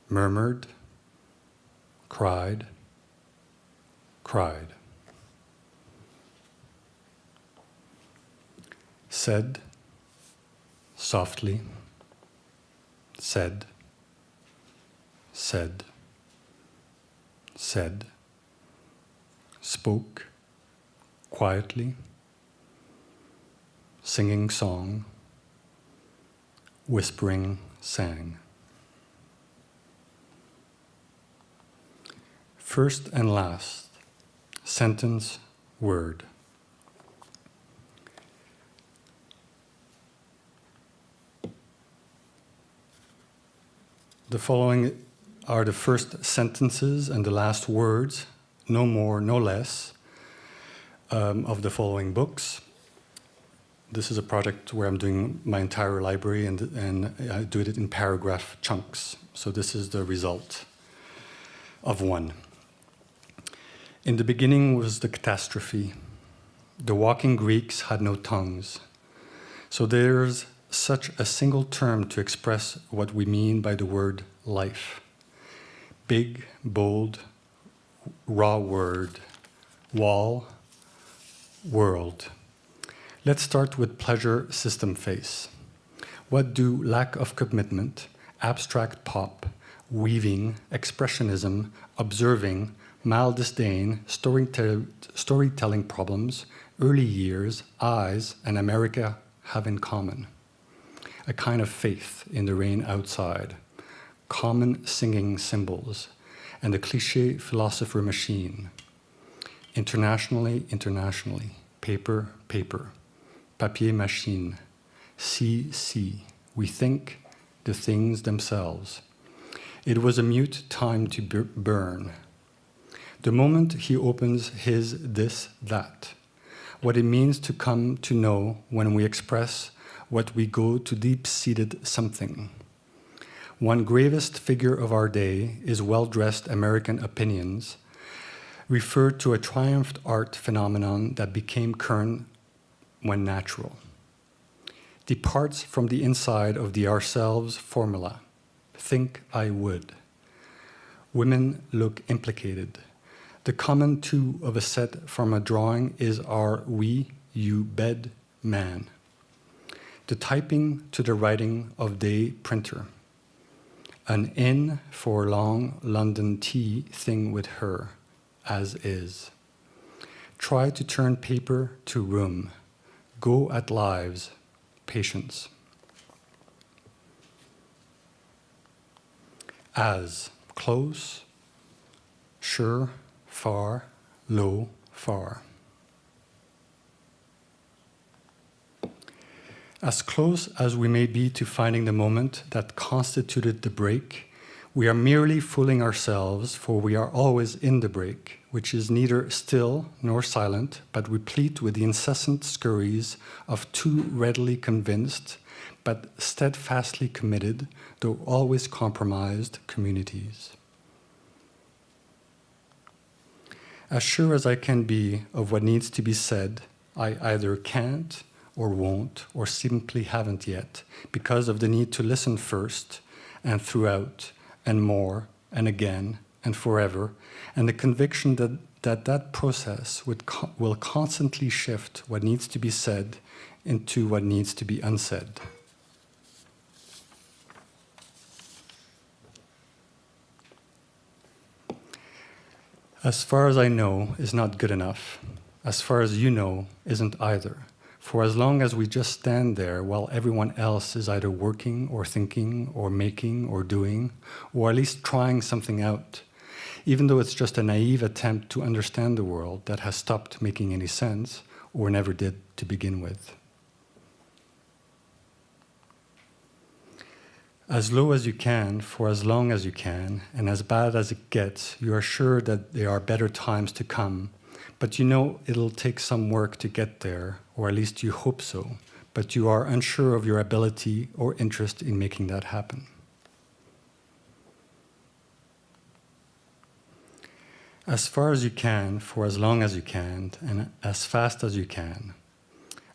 murmured, cried, cried. Said, softly, said, said, said, spoke, quietly, singing song, whispering, sang. First and last, sentence, word. The following are the first sentences and the last words, no more, no less, of the following books. This is a project where I'm doing my entire library and I do it in paragraph chunks. So this is the result of one. In the beginning was the catastrophe. The walking Greeks had no tongues. So there's such a single term to express what we mean by the word life. Big, bold, raw word. Wall, world. Let's start with pleasure system face. What do lack of commitment, abstract pop, weaving, expressionism, observing, mild disdain, storytelling problems, early years, eyes, and America have in common? A kind of faith in the rain outside, common singing symbols, and the cliché philosopher machine. Internationally, paper, papier machine, see, we think the things themselves. It was a mute time to burn. The moment he opens his this, that, what it means to come to know when we express what we go to deep-seated something. One gravest figure of our day is well-dressed American opinions, referred to a triumphed art phenomenon that became current when natural. Departs from the inside of the ourselves formula. Think I would. Women look implicated. The common two of a set from a drawing is our we, you, bed, man. The typing to the writing of day printer. An in for long London tea thing with her. As is. Try to turn paper to room. Go at lives. Patience. As. Close. Sure. Far. Low. Far. As close as we may be to finding the moment that constituted the break, we are merely fooling ourselves, for we are always in the break, which is neither still nor silent, but replete with the incessant scurries of too readily convinced, but steadfastly committed, though always compromised, communities. As sure as I can be of what needs to be said, I either can't or won't, or simply haven't yet, because of the need to listen first and throughout, and more, and again, and forever, and the conviction that process will constantly shift what needs to be said into what needs to be unsaid. As far as I know is not good enough. As far as you know isn't either. For as long as we just stand there while everyone else is either working or thinking or making or doing, or at least trying something out, even though it's just a naive attempt to understand the world that has stopped making any sense or never did to begin with. As low as you can, for as long as you can, and as bad as it gets, you are sure that there are better times to come, but you know it'll take some work to get there, or at least you hope so, but you are unsure of your ability or interest in making that happen. As far as you can, for as long as you can, and as fast as you can,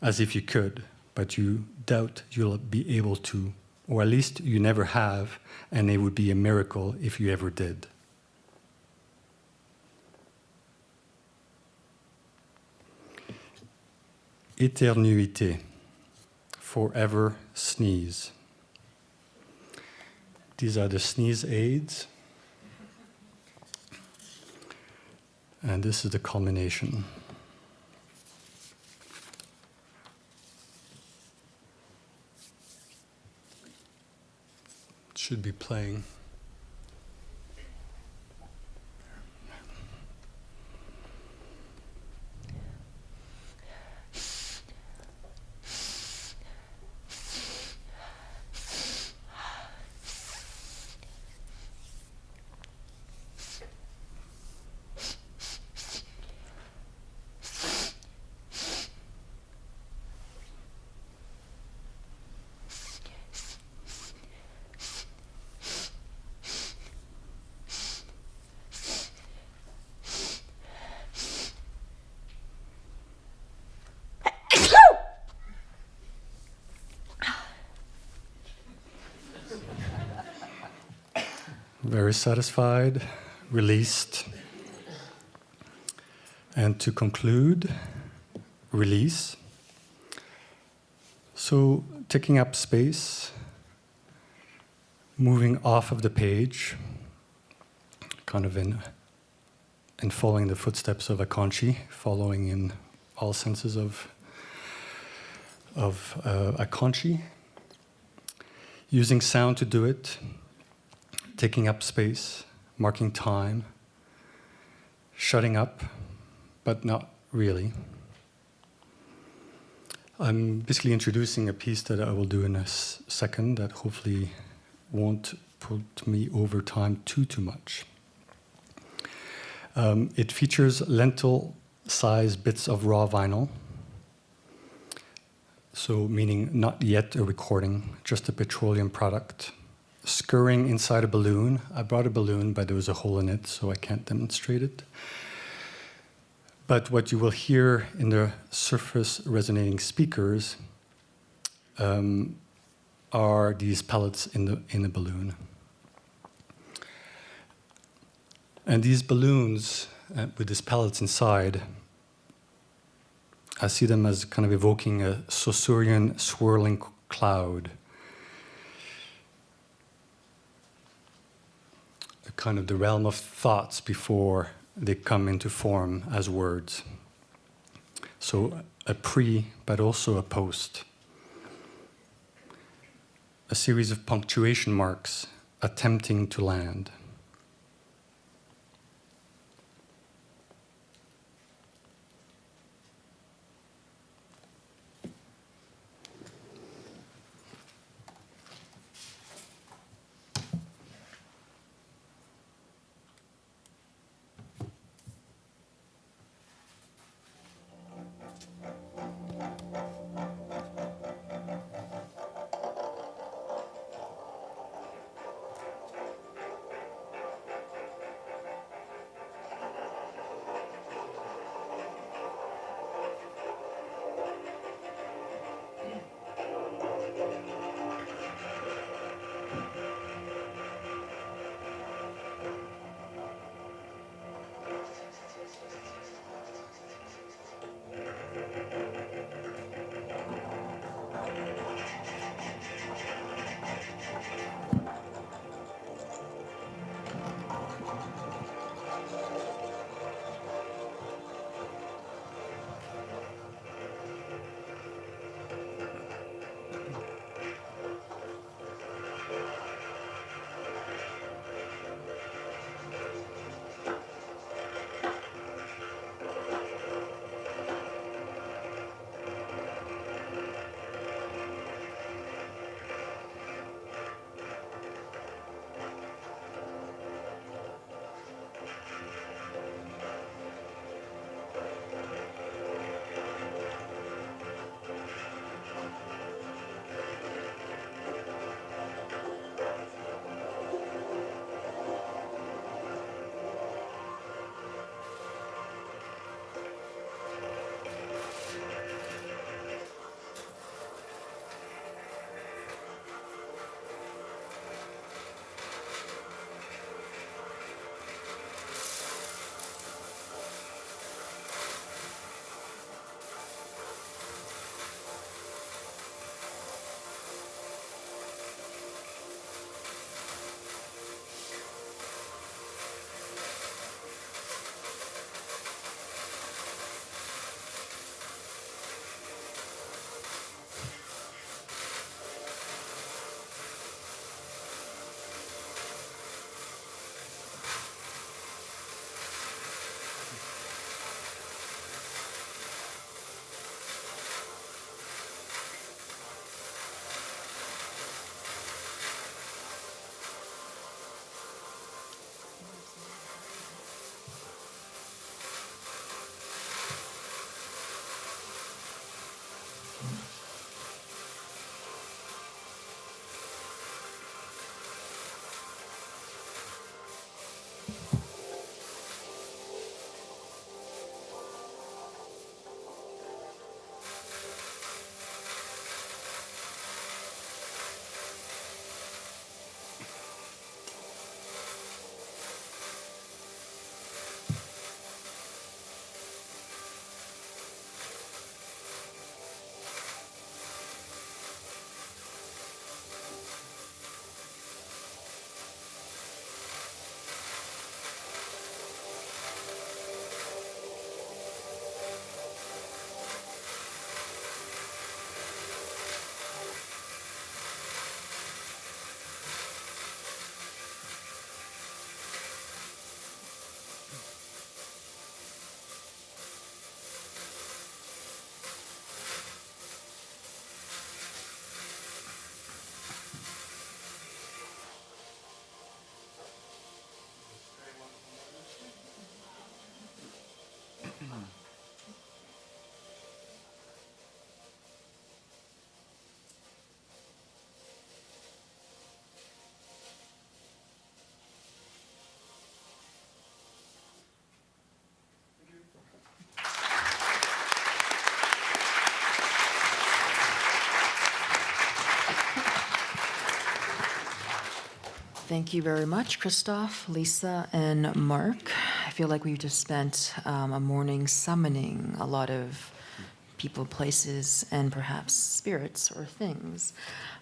as if you could, but you doubt you'll be able to, or at least you never have, and it would be a miracle if you ever did. Éternuité, forever sneeze. These are the sneeze aids. And this is the culmination. It should be playing. very satisfied, released. And to conclude, release. So taking up space, moving off of the page, kind of in following the footsteps of a conchi, following in all senses of a conchi, using sound to do it, taking up space, marking time, shutting up, but not really. I'm basically introducing a piece that I will do in a second that hopefully won't put me over time too much. It features lentil-sized bits of raw vinyl, so meaning not yet a recording, just a petroleum product, scurrying inside a balloon. I brought a balloon, but there was a hole in it, so I can't demonstrate it. But what you will hear in the surface resonating speakers are these pellets in the balloon. And these balloons with these pellets inside, I see them as kind of evoking a Saussurean swirling cloud. A kind of the realm of thoughts before they come into form as words. So a pre, but also a post. A series of punctuation marks attempting to land. Thank you very much, Christoph, Lisa, and Mark. I feel like we've just spent a morning summoning a lot of people, places, and perhaps spirits or things.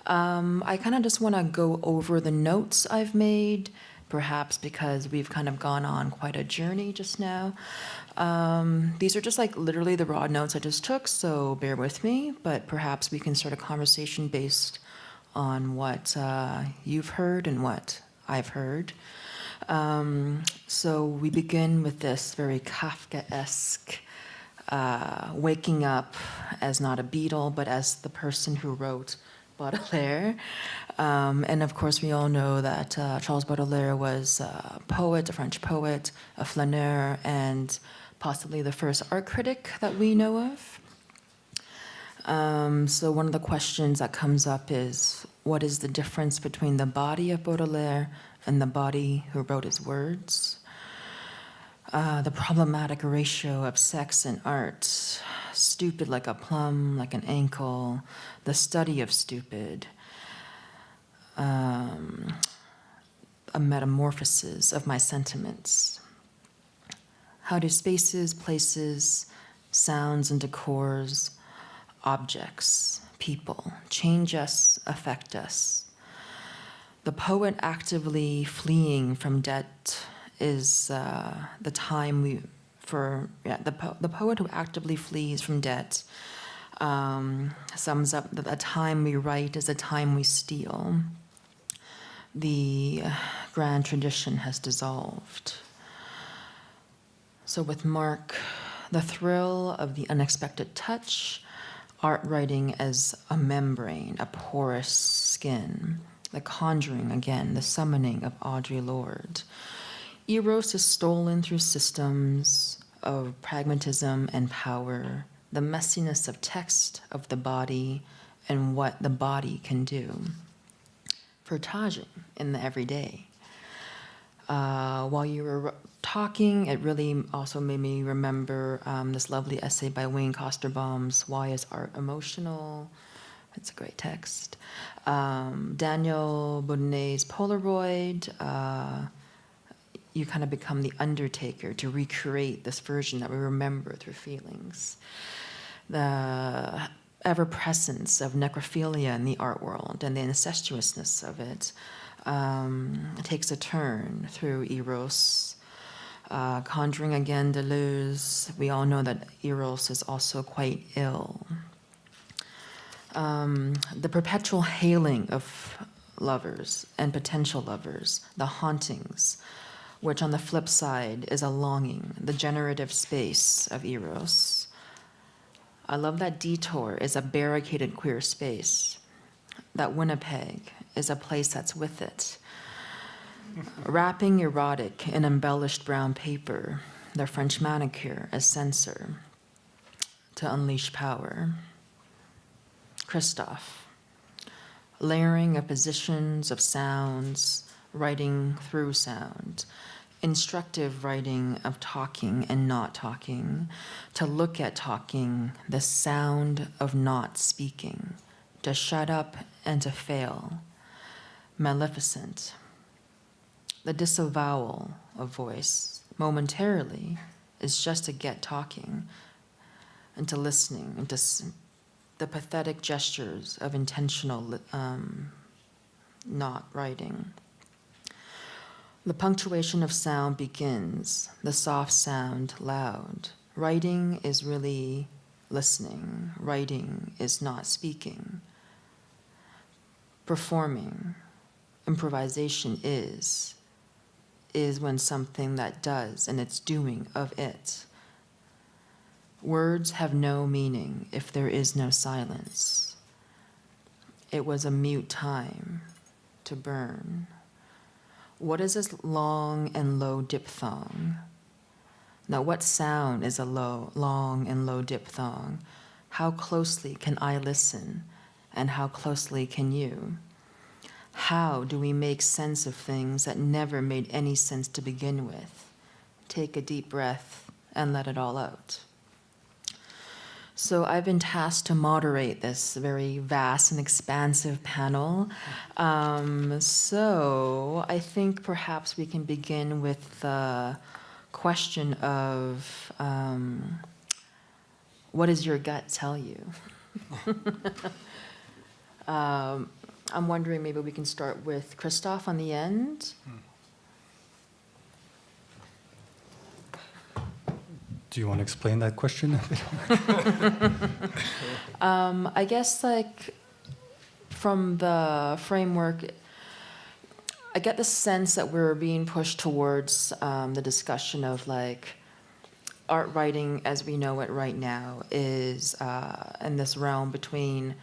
I kind of just want to go over the notes I've made, perhaps because we've kind of gone on quite a journey just now. These are just like literally the raw notes I just took, so bear with me, but perhaps we can start a conversation based on what you've heard and what I've heard. So we begin with this very Kafkaesque waking up as not a beetle, but as the person who wrote Baudelaire. And of course, we all know that Charles Baudelaire was a poet, a French poet, a flaneur, and possibly the first art critic that we know of. So one of the questions that comes up is, what is the difference between the body of Baudelaire and the body who wrote his words? The problematic ratio of sex and art, stupid like a plum, like an ankle, the study of stupid, a metamorphosis of my sentiments. How do spaces, places, sounds and decors, objects, people, change us, affect us? The poet actively fleeing from debt is the time the poet who actively flees from debt sums up that the time we write is the time we steal. The grand tradition has dissolved. So with Mark, the thrill of the unexpected touch, art writing as a membrane, a porous skin, the conjuring again, the summoning of Audre Lorde. Eros is stolen through systems of pragmatism and power, the messiness of text, of the body, and what the body can do. Frottage in the everyday. While you were talking, it really also made me remember this lovely essay by Wayne Kosterbaum's Why is Art Emotional? It's a great text. Daniel Baudelair's Polaroid. You kind of become the undertaker to recreate this version that we remember through feelings. The ever-presence of necrophilia in the art world and the incestuousness of it takes a turn through Eros. Conjuring again Deleuze, we all know that Eros is also quite ill. The perpetual hailing of lovers and potential lovers, the hauntings, which on the flip side is a longing, the generative space of Eros. I love that Detour is a barricaded queer space, that Winnipeg is a place that's with it. Wrapping erotic in embellished brown paper, the French manicure as censor to unleash power. Christof, layering of positions of sounds, writing through sound, instructive writing of talking and not talking, to look at talking, the sound of not speaking, to shut up and to fail, maleficent, the disavowal of voice momentarily is just to get talking and to listening and to the pathetic gestures of intentional not writing. The punctuation of sound begins, the soft sound loud. Writing is really listening. Writing is not speaking. Performing, improvisation is when something that does and it's doing of it. Words have no meaning if there is no silence. It was a mute time to burn. What is this long and low diphthong? Now, what sound is a low, long and low diphthong? How closely can I listen? And how closely can you? How do we make sense of things that never made any sense to begin with? Take a deep breath and let it all out. So I've been tasked to moderate this very vast and expansive panel. So I think perhaps we can begin with the question of what does your gut tell you? I'm wondering maybe we can start with Christof on the end. Do you want to explain that question? I guess like from the framework, I get the sense that we're being pushed towards the discussion of like art writing as we know it right now is in this realm between,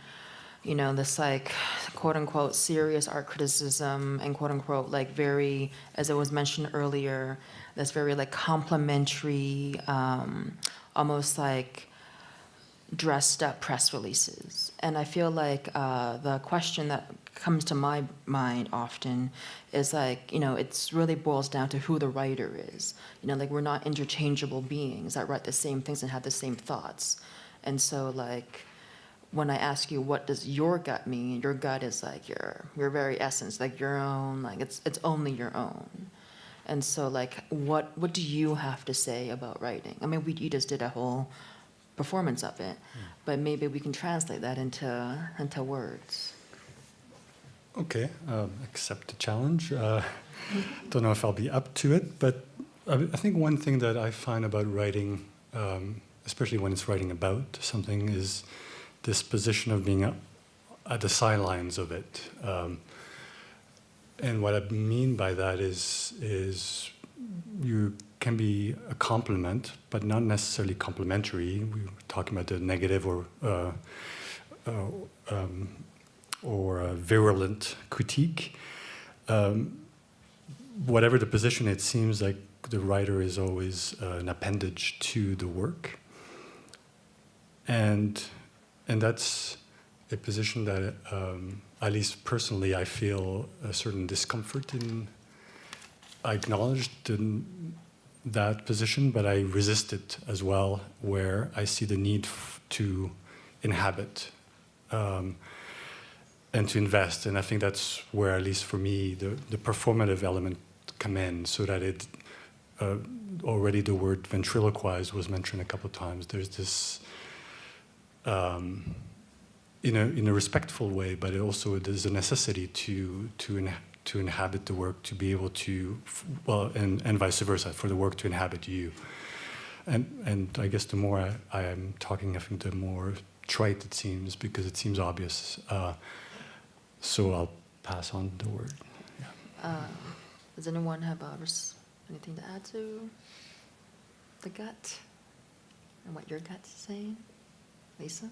you know, this like quote unquote serious art criticism and quote unquote like very, as it was mentioned earlier, this very like complimentary, almost like dressed up press releases. And I feel like the question that comes to my mind often is like, you know, it's really boils down to who the writer is. You know, like we're not interchangeable beings that write the same things and have the same thoughts. And so like, when I ask you, what does your gut mean? Your gut is like your very essence, like your own, like it's only your own. And so like, what do you have to say about writing? I mean, you just did a whole performance of it, but maybe we can translate that into words. Okay, accept the challenge. Don't know if I'll be up to it, but I think one thing that I find about writing, especially when it's writing about something, is this position of being at the sidelines of it. And what I mean by that is you can be a complement, but not necessarily complementary. We were talking about the negative or a virulent critique. Whatever the position, it seems like the writer is always an appendage to the work. And that's a position that, at least personally, I feel a certain discomfort in. I acknowledge that position, but I resist it as well, where I see the need to inhabit and to invest. And I think that's where, at least for me, the performative element come in, so that it, already the word ventriloquize was mentioned a couple of times. There's this, in a respectful way, but there's a necessity to inhabit the work, to be able to, and vice versa, for the work to inhabit you. And I guess the more I am talking, I think the more trite it seems, because it seems obvious. So I'll pass on the word. Yeah. Does anyone have anything to add to the gut and what your gut's saying? Lisa?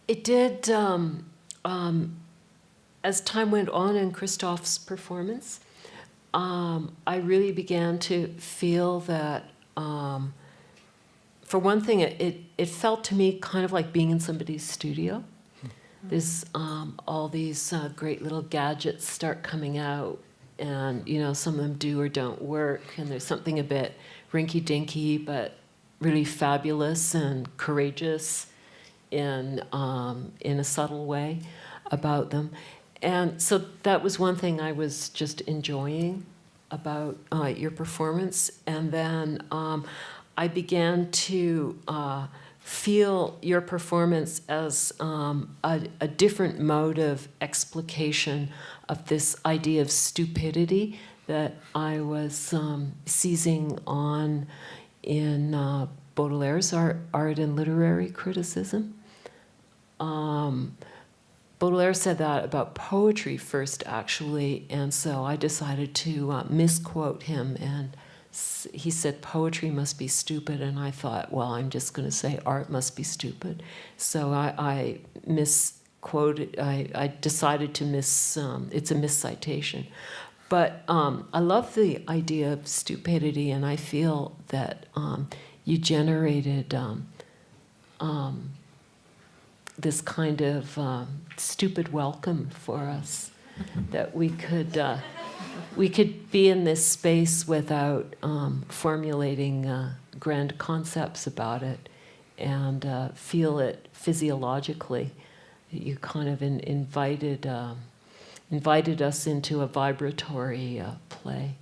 It did, as time went on in Christof's performance, I really began to feel that, for one thing, it felt to me kind of like being in somebody's studio. There's all these great little gadgets start coming out, and some of them do or don't work, and there's something a bit rinky-dinky but really fabulous and courageous in a subtle way about them. And so that was one thing I was just enjoying about your performance. And then I began to feel your performance as a different mode of explication of this idea of stupidity that I was seizing on in Baudelaire's art and literary criticism. Baudelaire said that about poetry first, actually, and so I decided to misquote him, and he said poetry must be stupid, and I thought, well, I'm just going to say art must be stupid. So I misquoted, I decided to it's a miscitation. But I love the idea of stupidity, and I feel that you generated this kind of stupid welcome for us, that we could be in this space without formulating grand concepts about it, and feel it physiologically. You kind of invited us into a vibratory play.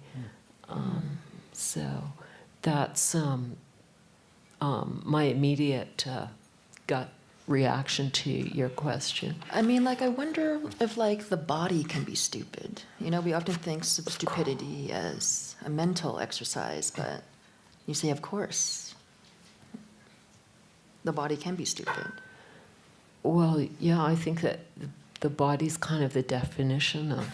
So that's my immediate gut reaction to your question. I mean, like, I wonder if, like, the body can be stupid. You know, we often think of stupidity as a mental exercise, but you say, of course, the body can be stupid. Well, yeah, I think that the body's kind of the definition of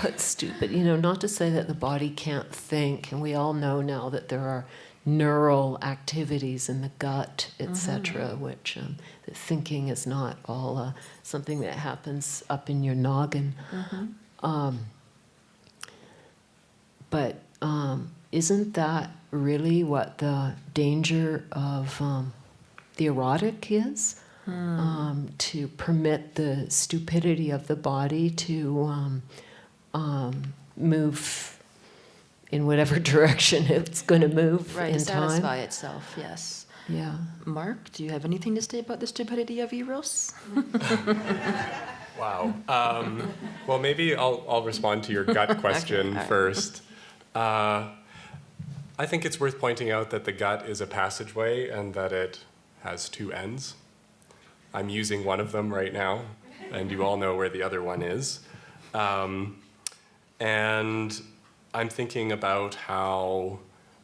what's stupid. You know, not to say that the body can't think, and we all know now that there are neural activities in the gut, etc., which that thinking is not all something that happens up in your noggin. But isn't that really what the danger of the erotic is? To permit the stupidity of the body to move in whatever direction it's going to move Right, in to time. satisfy itself, yes. Yeah. Mark, do you have anything to say about the stupidity of Eros? Wow. Well, maybe I'll respond to your gut question Okay, all right. first. I think it's worth pointing out that the gut is a passageway and that it has two ends. I'm using one of them right now, and you all know where the other one is. And I'm thinking about how,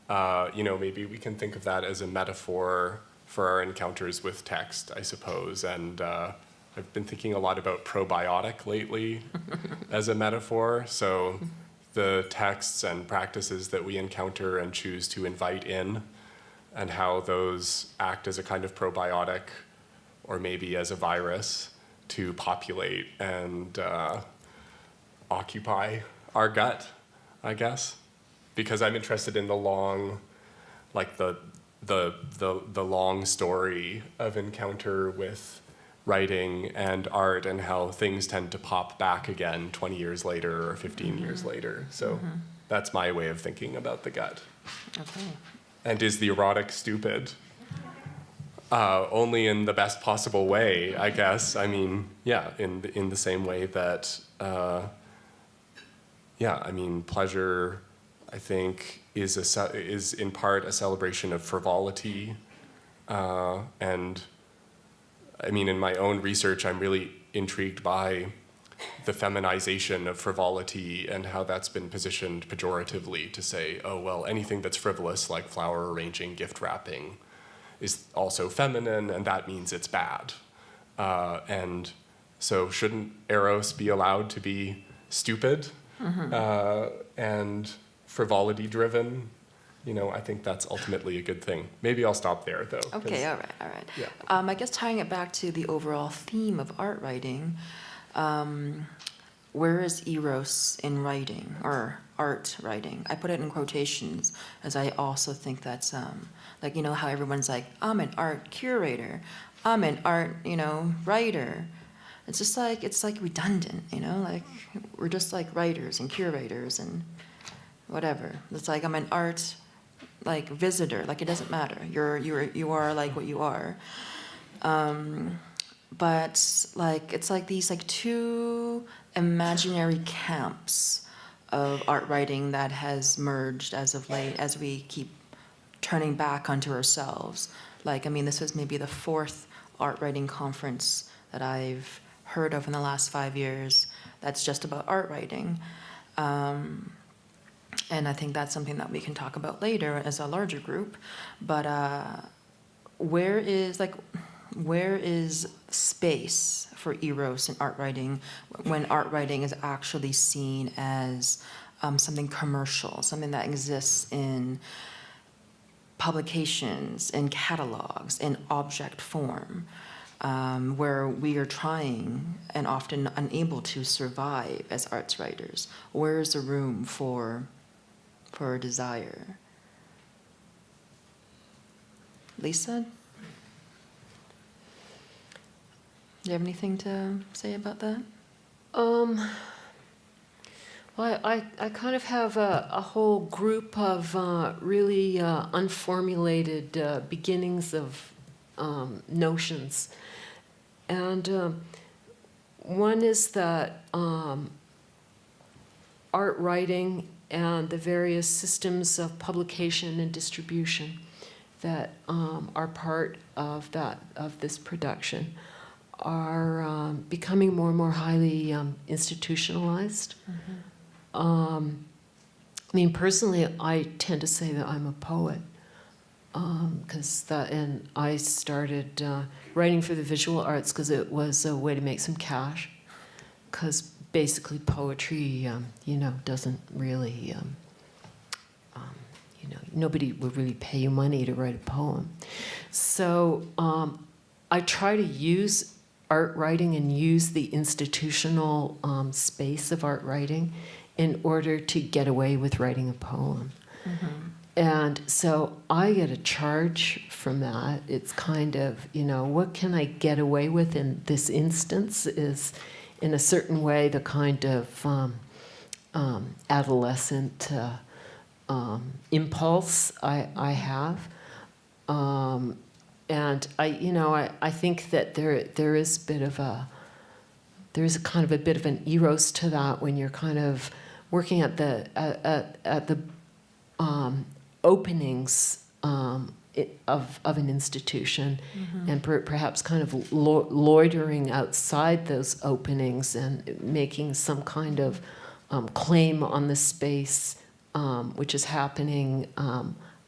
maybe we can think of that as a metaphor for our encounters with text, I suppose. And I've been thinking a lot about probiotic lately as a metaphor. So the texts and practices that we encounter and choose to invite in, and how those act as a kind of probiotic, or maybe as a virus, to populate and occupy our gut, I guess. Because I'm interested in the long, like the long story of encounter with writing and art, and how things tend to pop back again 20 years later or 15 years later. So that's my way of thinking about the gut. Okay. And is the erotic stupid? Only in the best possible way, I guess. I mean, yeah, in the same way that, pleasure, I think, is in part a celebration of frivolity. And I mean, in my own research, I'm really intrigued by the feminization of frivolity and how that's been positioned pejoratively to say, oh, well, anything that's frivolous, like flower arranging, gift wrapping, is also feminine, and that means it's bad. And so shouldn't Eros be allowed to be stupid and frivolity-driven? You know, I think that's ultimately a good thing. Maybe I'll stop there, though. Okay, all right. Yeah. I guess tying it back to the overall theme of art writing, where is Eros in writing, or art writing? I put it in quotations, as I also think that's, like, you know, how everyone's like, I'm an art curator, I'm an art, writer. It's just like, it's like redundant, like, we're just like writers and curators and whatever. It's like, I'm an art, like, visitor, like, it doesn't matter. You are like what you are. But like, it's like these like two imaginary camps of art writing that has merged as of late, as we keep turning back onto ourselves. Like, I mean, this was maybe the 4th art writing conference that I've heard of in the last 5 years that's just about art writing. And I think that's something that we can talk about later as a larger group. But where is space for Eros in art writing when art writing is actually seen as something commercial, something that exists in publications, in catalogs, in object form? where we are trying and often unable to survive as arts writers? Where is the room for a desire? Lisa? Do you have anything to say about that? Well, I kind of have a whole group of really unformulated beginnings of notions. And one is that art writing and the various systems of publication and distribution that are part of this production are becoming more and more highly institutionalized. I mean, personally, I tend to say that I'm a poet, and I started writing for the visual arts because it was a way to make some cash. Because basically, poetry, doesn't really, nobody would really pay you money to write a poem. So I try to use art writing and use the institutional space of art writing in order to get away with writing a poem. And so I get a charge from that. It's kind of, what can I get away with in this instance is, in a certain way, the kind of adolescent impulse I have. And I think that there is a kind of a bit of an eros to that when you're kind of working at the openings of an institution, and perhaps kind of loitering outside those openings and making some kind of claim on the space which is happening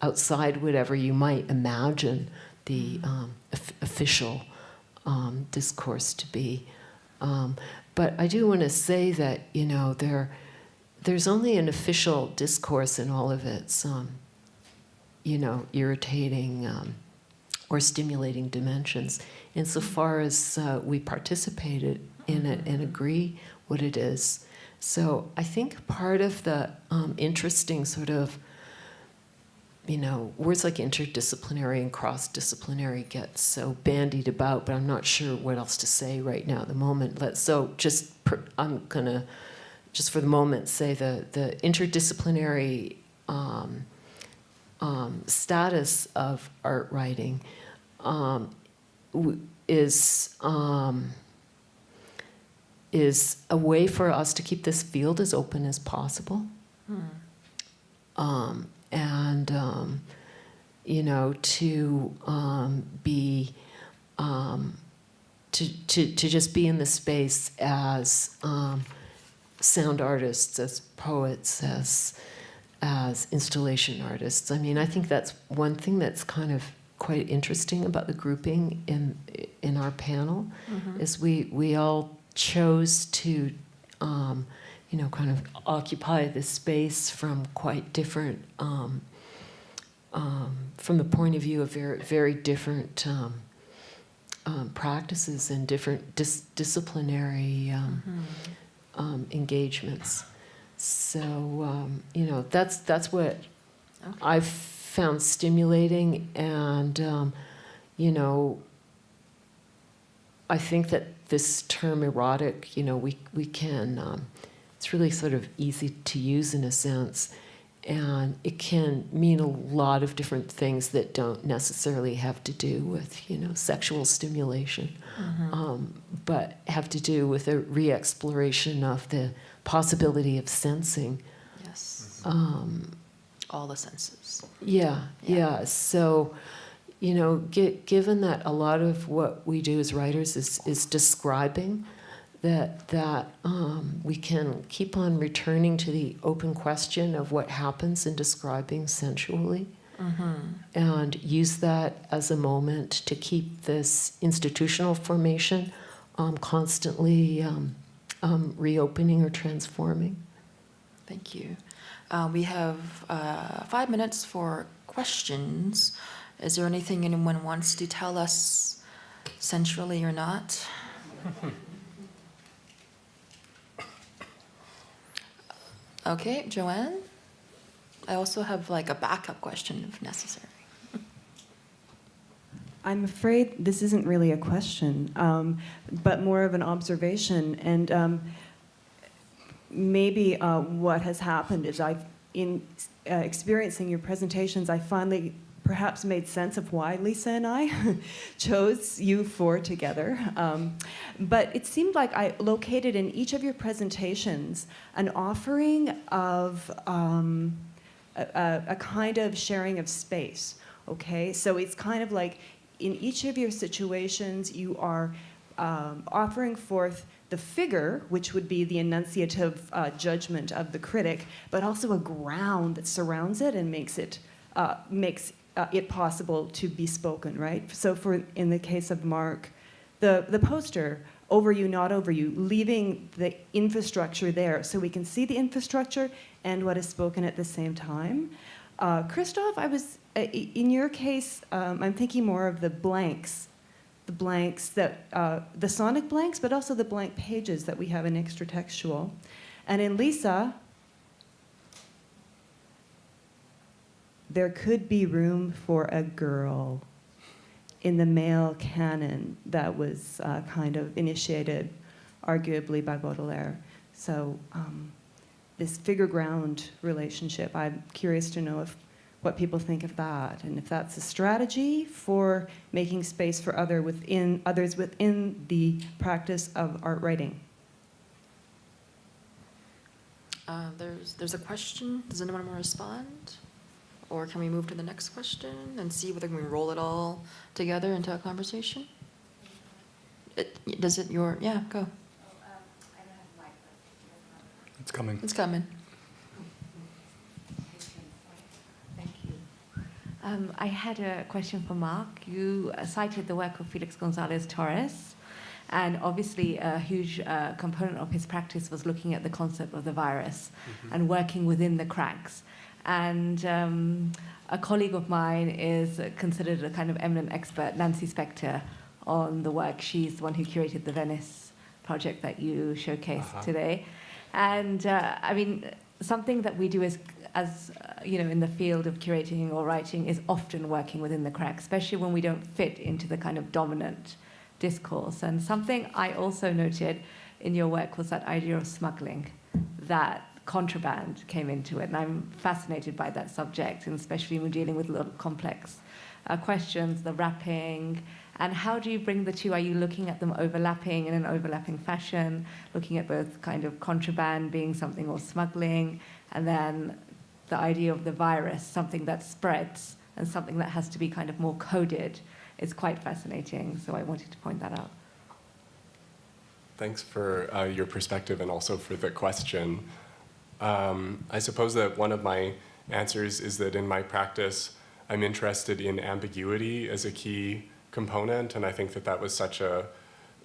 outside whatever you might imagine the official discourse to be. But I do want to say that, there's only an official discourse in all of its, irritating or stimulating dimensions, insofar as we participated in it and agree what it is. So I think part of the interesting sort of, words like interdisciplinary and cross-disciplinary get so bandied about, but I'm not sure what else to say right now at the moment. I'm gonna, just for the moment, say the interdisciplinary status of art writing is a way for us to keep this field as open as possible. And to be to just be in the space as sound artists, as poets, as installation artists. I mean, I think that's one thing that's kind of quite interesting about the grouping in our panel, is we all chose to kind of occupy this space from quite different, from the point of view of very, very different practices and different disciplinary engagements. So, that's what I've found stimulating, and, I think that this term erotic, we can, it's really sort of easy to use in a sense, and it can mean a lot of different things that don't necessarily have to do with, sexual stimulation, but have to do with a re-exploration of the possibility of sensing. Yes. All the senses. Yeah. So, given that a lot of what we do as writers is describing, that we can keep on returning to the open question of what happens in describing sensually, and use that as a moment to keep this institutional formation constantly reopening or transforming. Thank you. We have 5 minutes for questions. Is there anything anyone wants to tell us Centrally or not? Okay, Joanne? I also have like a backup question if necessary. I'm afraid this isn't really a question, but more of an observation. And maybe what has happened is in experiencing your presentations, I finally perhaps made sense of why Lisa and I chose you four together. But it seemed like I located in each of your presentations an offering of a kind of sharing of space. Okay, so it's kind of like in each of your situations, you are offering forth the figure, which would be the enunciative judgment of the critic, but also a ground that surrounds it and makes it possible to be spoken, right? So in the case of Mark, the poster, over you, not over you, leaving the infrastructure there so we can see the infrastructure and what is spoken at the same time. Christoph, in your case, I'm thinking more of the blanks that, the sonic blanks, but also the blank pages that we have in extra-textual. And in Lisa, there could be room for a girl in the male canon that was kind of initiated, arguably, by Baudelaire. So this figure-ground relationship, I'm curious to know what people think of that, and if that's a strategy for making space for others within the practice of art writing. There's a question. Does anyone want to respond? Or can we move to the next question and see whether we can roll it all together into a conversation? Yeah, go. It's coming. It's coming. Thank you. I had a question for Mark. You cited the work of Felix Gonzalez-Torres, and obviously a huge component of his practice was looking at the concept of the virus and working within the cracks. And a colleague of mine is considered a kind of eminent expert, Nancy Spector, on the work. She's the one who curated the Venice project that you showcased today. And I mean, something that we do as in the field of curating or writing is often working within the cracks, especially when we don't fit into the kind of dominant discourse. And something I also noted in your work was that idea of smuggling, that contraband came into it, and I'm fascinated by that subject, and especially when dealing with a lot of complex questions, the wrapping, and how do you bring the two? Are you looking at them overlapping in an overlapping fashion, looking at both kind of contraband being something or smuggling, and then the idea of the virus, something that spreads and something that has to be kind of more coded, is quite fascinating, so I wanted to point that out. Thanks for your perspective and also for the question. I suppose that one of my answers is that in my practice, I'm interested in ambiguity as a key component, and I think that that was such a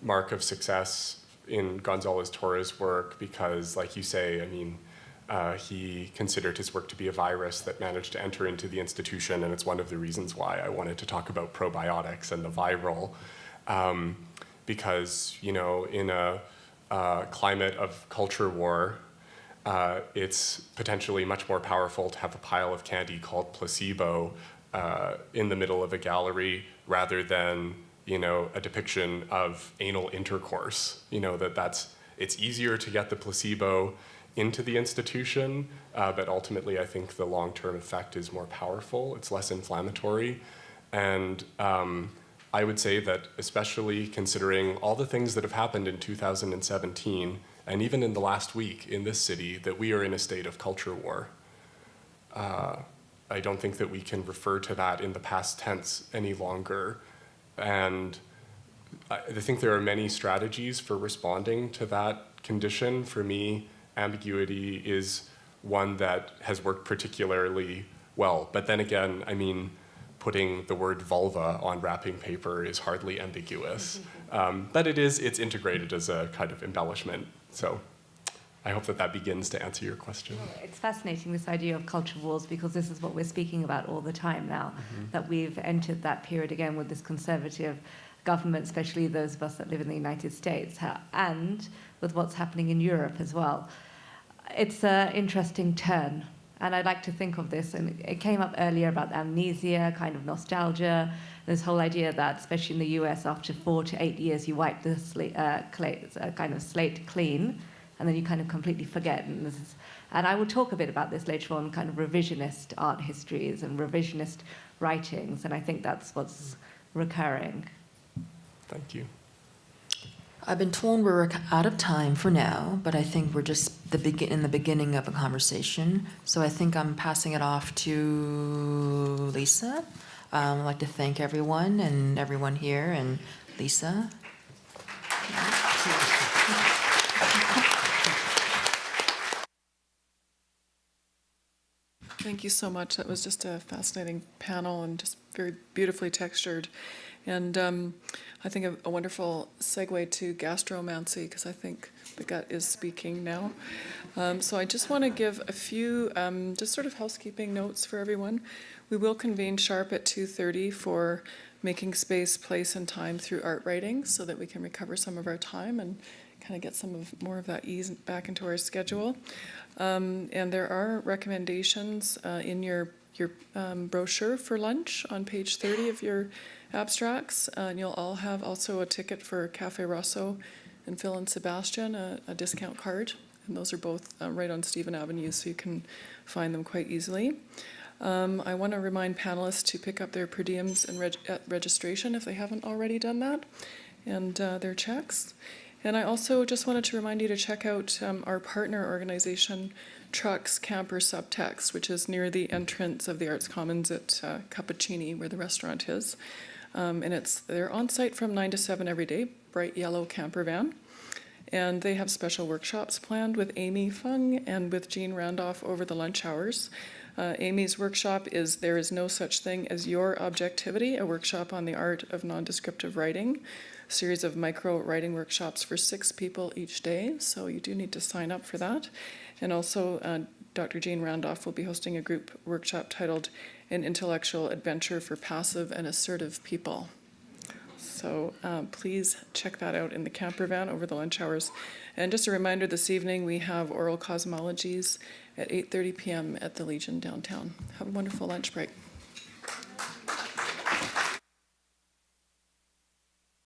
mark of success in Gonzalez-Torres' work because, like you say, I mean, he considered his work to be a virus that managed to enter into the institution, and it's one of the reasons why I wanted to talk about probiotics and the viral, because, in a climate of culture war, it's potentially much more powerful to have a pile of candy called placebo in the middle of a gallery rather than, a depiction of anal intercourse. It's easier to get the placebo into the institution, but ultimately I think the long-term effect is more powerful. It's less inflammatory. And I would say that especially considering all the things that have happened in 2017, and even in the last week in this city, that we are in a state of culture war. I don't think that we can refer to that in the past tense any longer. And I think there are many strategies for responding to that condition. For me, ambiguity is one that has worked particularly well. But then again, I mean, putting the word vulva on wrapping paper is hardly ambiguous. But it's integrated as a kind of embellishment. So I hope that begins to answer your question. It's fascinating, this idea of culture wars, because this is what we're speaking about all the time now, that we've entered that period again with this conservative government, especially those of us that live in the United States, and with what's happening in Europe as well. It's an interesting turn. And I'd like to think of this, and it came up earlier about amnesia, kind of nostalgia, this whole idea that, especially in the US, after 4 to 8 years, you wipe the kind of slate clean, and then you kind of completely forget. And I will talk a bit about this later on, kind of revisionist art histories and revisionist writings, and I think that's what's recurring. Thank you. I've been told we're out of time for now, but I think we're just in the beginning of a conversation. So I think I'm passing it off to Lisa. I'd like to thank everyone and everyone here, and Lisa. Thank you so much. That was just a fascinating panel and just very beautifully textured. And I think a wonderful segue to gastromancy, because I think the gut is speaking now. So I just want to give a few just sort of housekeeping notes for everyone. We will convene sharp at 2:30 for making space, place, and time through art writing, so that we can recover some of our time and kind of get more of that ease back into our schedule. And there are recommendations in your brochure for lunch on page 30 of your abstracts, and you'll all have also a ticket for Cafe Rosso and Phil and Sebastian, a discount card, and those are both right on Stephen Avenue, so you can find them quite easily. I want to remind panelists to pick up their per diems and at registration if they haven't already done that, and their checks. And I also just wanted to remind you to check out our partner organization, Trucks Camper Subtext, which is near the entrance of the Arts Commons at Cappuccini, where the restaurant is. And they're on site from 9 to 7 every day, bright yellow camper van. And they have special workshops planned with Amy Fung and with Jean Randolph over the lunch hours. Amy's workshop is There Is No Such Thing as Your Objectivity, a workshop on the art of non-descriptive writing. Series of micro writing workshops for 6 people each day, so you do need to sign up for that. And also Dr. Jean Randolph will be hosting a group workshop titled An Intellectual Adventure for Passive and Assertive People. So please check that out in the camper van over the lunch hours. And just a reminder, this evening we have oral cosmologies at 8:30 p.m. at the Legion downtown. Have a wonderful lunch break.